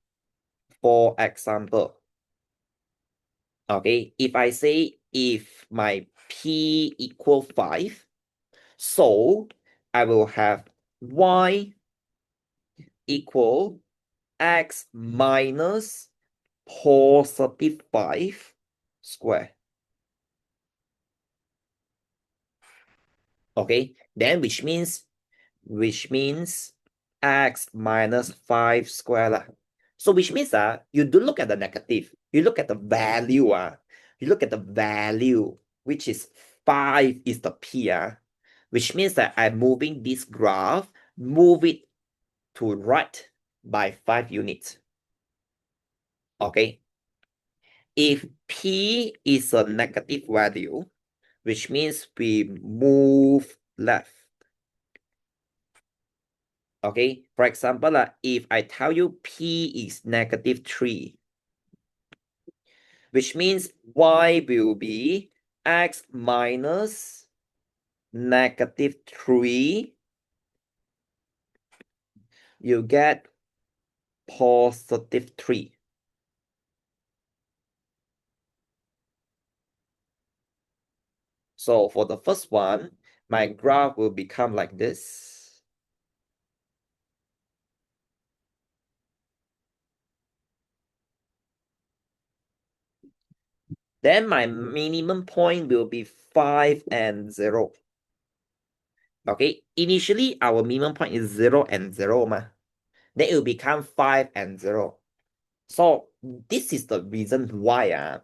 okay, if I say if my P equal 5, so I will have Y equal X minus positive 5 square. Okay, then which means X minus 5 square lah. So which means you don't look at the negative, you look at the value. You look at the value, which is 5 is the P. Which means that I'm moving this graph, move it to right by 5 units. Okay. If P is a negative value, which means we move left. Okay, for example, if I tell you P is negative 3, which means Y will be X minus negative 3, you get positive 3. So for the first one, my graph will become like this. Then my minimum point will be 5 and 0. Okay, initially our minimum point is 0 and 0 Then it will become 5 and 0. So this is the reason why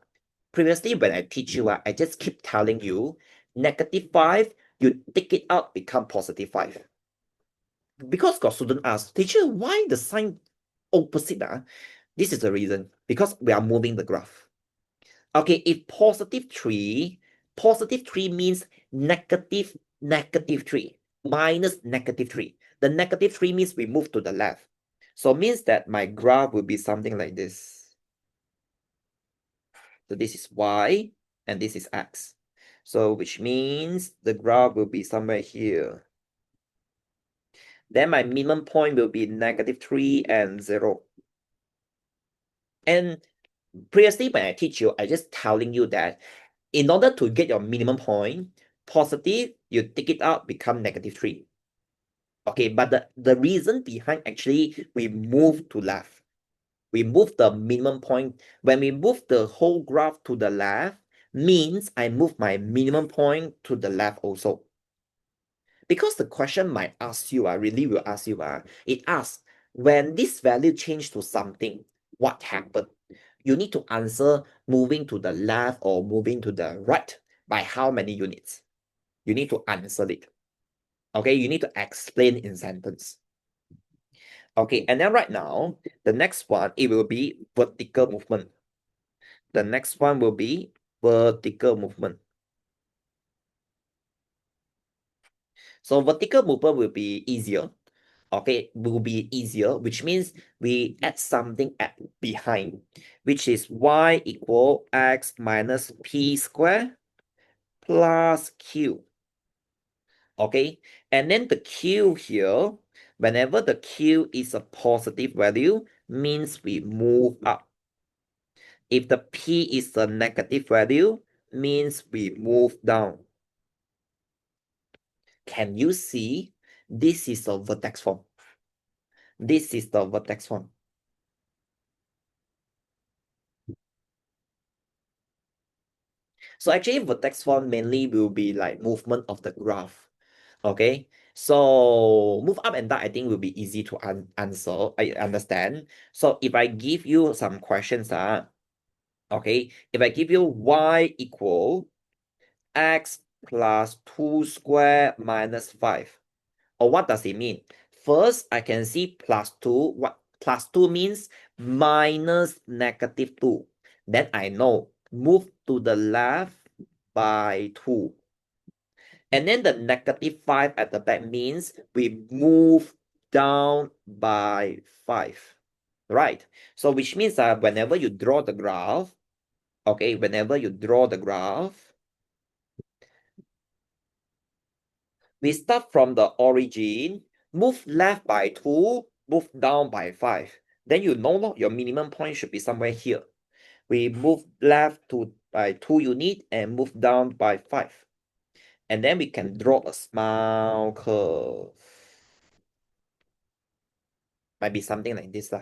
previously when I teach you, I just keep telling you negative 5, you take it out, become positive 5. Because got student ask, teacher, why the sign opposite? This is the reason, because we are moving the graph. Okay, if positive 3 means negative 3 minus negative 3. The negative 3 means we move to the left. So means that my graph will be something like this. So this is Y and this is X. So which means the graph will be somewhere here. Then my minimum point will be negative 3 and 0. And previously when I teach you, I just telling you that in order to get your minimum point, positive, you take it out, become negative 3. Okay, but the reason behind actually we move to left. We move the minimum point. When we move the whole graph to the left, means I move my minimum point to the left also. Because the question might ask you, really will ask you, it asks, when this value change to something, what happened? You need to answer moving to the left or moving to the right by how many units. You need to answer it. Okay, you need to explain in sentence. Okay, and then right now, the next one, it will be vertical movement. The next one will be vertical movement. So vertical movement will be easier. Okay, will be easier, which means we add something at behind, which is Y equal X minus P square plus Q. Okay, and then the Q here, whenever the Q is a positive value, means we move up. If the P is a negative value, means we move down. Can you see? This is a vertex form. This is the vertex form. So actually, vertex form mainly will be like movement of the graph. Okay, so move up and down, I think will be easy to answer. I understand. So if I give you some questions, okay, if I give you Y equal X plus 2 square minus 5, or what does it mean? First, I can see plus 2. What plus 2 means? Minus negative 2. Then I know move to the left by 2. And then the negative 5 at the back means we move down by 5. Right? So which means that whenever you draw the graph, okay, whenever you draw the graph, we start from the origin, move left by 2, move down by 5. Then you know your minimum point should be somewhere here. We move left to by 2 units and move down by 5. And then we can draw a small curve. Might be something like this.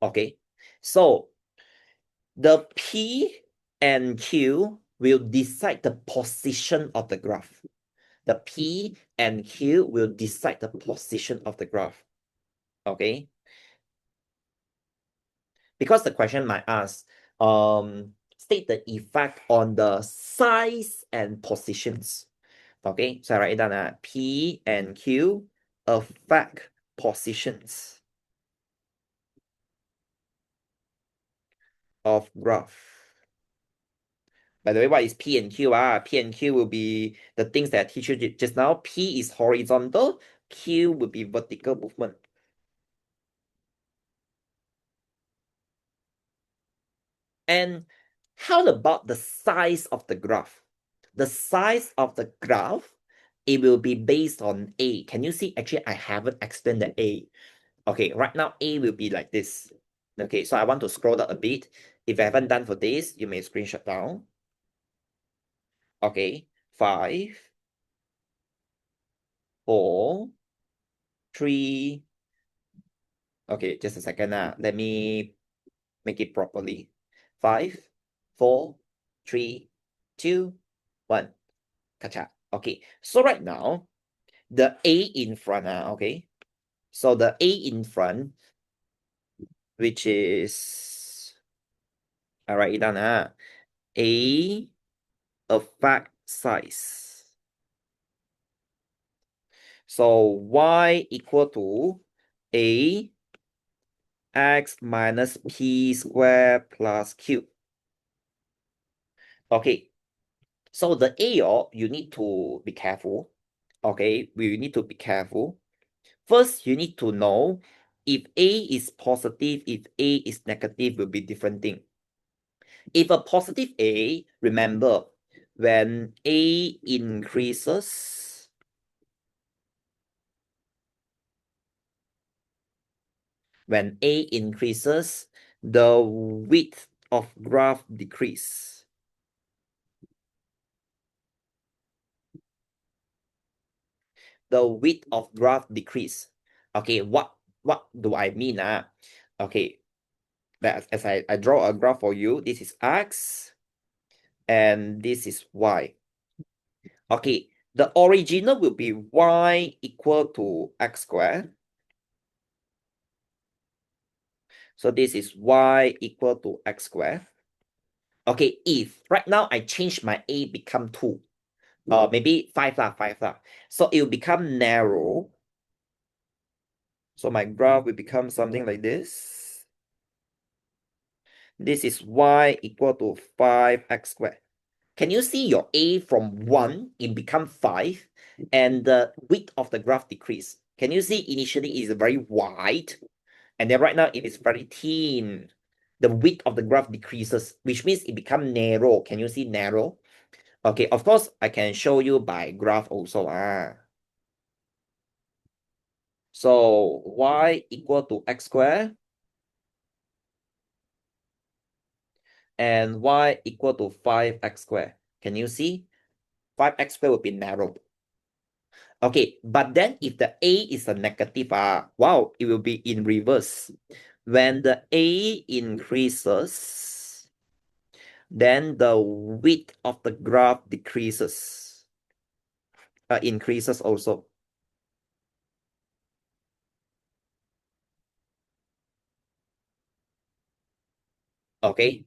Okay, so the P and Q will decide the position of the graph. The P and Q will decide the position of the graph. Okay, because the question might ask, state the effect on the size and positions. Okay, so I write it down. P and Q affect positions of graph. By the way, what is P and Q? P and Q will be the things that I teach you just now. P is horizontal, Q will be vertical movement. And how about the size of the graph? The size of the graph, it will be based on A. Can you see? Actually, I haven't explained the A. Okay, right now A will be like this. Okay, so I want to scroll down a bit. If I haven't done for this, you may screenshot down. Okay, 5, 4, 3. Okay, just a second. Let me make it properly. 5, 4, 3, 2, 1. Kacha. Okay, so right now, the A in front, okay? So the A in front, which is, I write it down, A affect size. So Y equal to A x minus P square plus Q. Okay, so the A, you need to be careful. Okay, we need to be careful. First, you need to know if A is positive, if A is negative, will be different thing. If a positive A, remember, when A increases, the width of graph decrease. The width of graph decrease. Okay, what do I mean? Okay, as I draw a graph for you, this is X and this is Y. Okay, the original will be Y equal to X squared. So this is Y equal to X squared. Okay, if right now I change my A become 2, maybe 5 lah. So it will become narrow. So my graph will become something like this. This is Y equal to 5X squared. Can you see your A from 1, it become 5, and the width of the graph decrease? Can you see initially it is very wide, and then right now it is very thin. The width of the graph decreases, which means it becomes narrow. Can you see narrow? Okay, of course, I can show you by graph also. So Y equal to X squared and Y equal to 5X squared. Can you see? 5X squared will be narrow. Okay, but then if the A is a negative, wow, it will be in reverse. When the A increases, then the width of the graph decreases, increases also. Okay,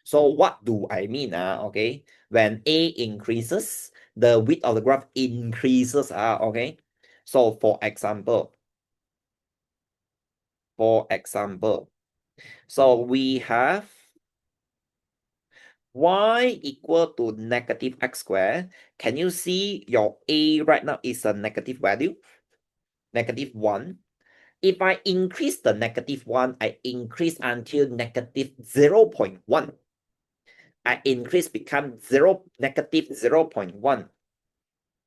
so what do I mean? Okay, when A increases, the width of the graph increases. Okay, so for example, so we have Y equal to negative X squared. Can you see your A right now is a negative value? Negative 1. If I increase the negative 1, I increase until negative 0.1. I increase become negative 0.1.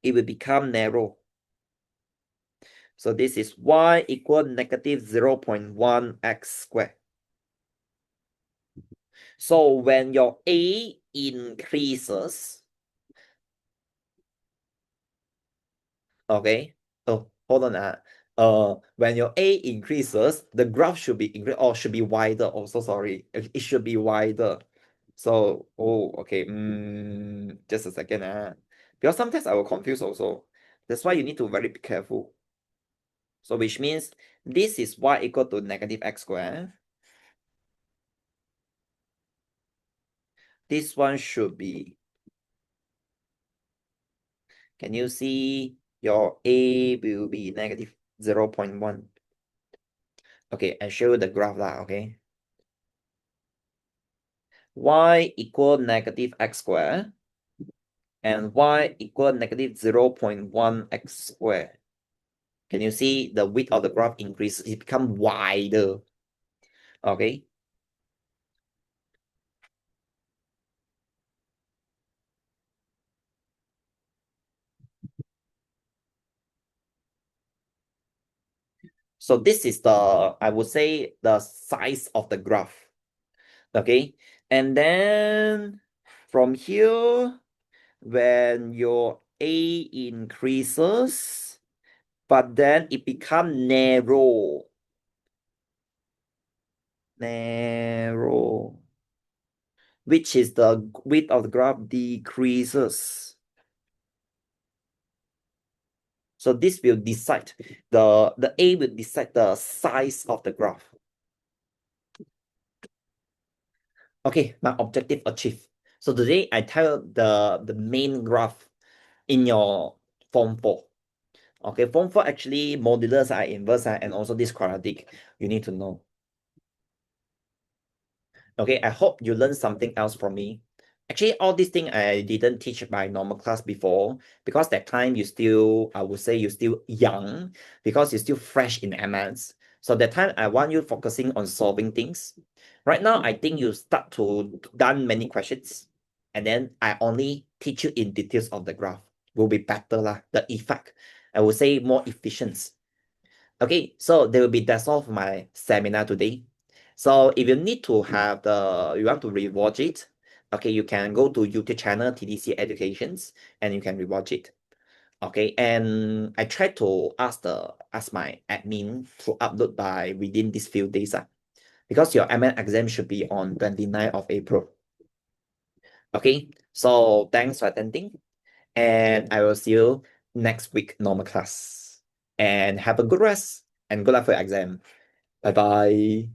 It will become narrow. So this is Y equal negative 0.1 X squared. So when your A increases, okay. Oh, hold on. When your A increases, the graph should be increase or should be wider. Oh, so sorry. It should be wider. So, oh, okay. Just a second. Because sometimes I will confuse also. That's why you need to very be careful. So which means this is y equal to negative x squared. This one should be, can you see your A will be negative 0.1. Okay, and show the graph lah, okay? Y equal negative x squared and y equal negative 0.1 x squared. Can you see the width of the graph increases? It become wider, okay? So this is the, I would say, the size of the graph, okay? And then from here, when your A increases, but then it become narrow, which is the width of the graph decreases. So this will decide the A will decide the size of the graph. Okay, my objective achieved. So today I tell the main graph in your form 4. Okay, form 4 actually modulus are inverse and also this quadratic you need to know. Okay, I hope you learned something else from me. Actually, all these things I didn't teach by normal class before because that time you still, I would say you're still young because you're still fresh in MS. So that time I want you focusing on solving things. Right now, I think you start to done many questions and then I only teach you in details of the graph. Will be better lah. The effect, I would say more efficient. Okay, so there will be that's all for my seminar today. So if you need to have you want to rewatch it, okay, you can go to YouTube channel TDC Educations and you can rewatch it. Okay, and I try to ask my admin to upload by within these few days, because your MN exam should be on 29th of April. Okay, so thanks for attending, and I will see you next week normal class. And have a good rest and good luck for your exam. Bye bye.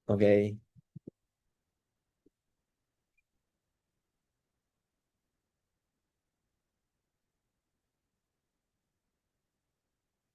Okay.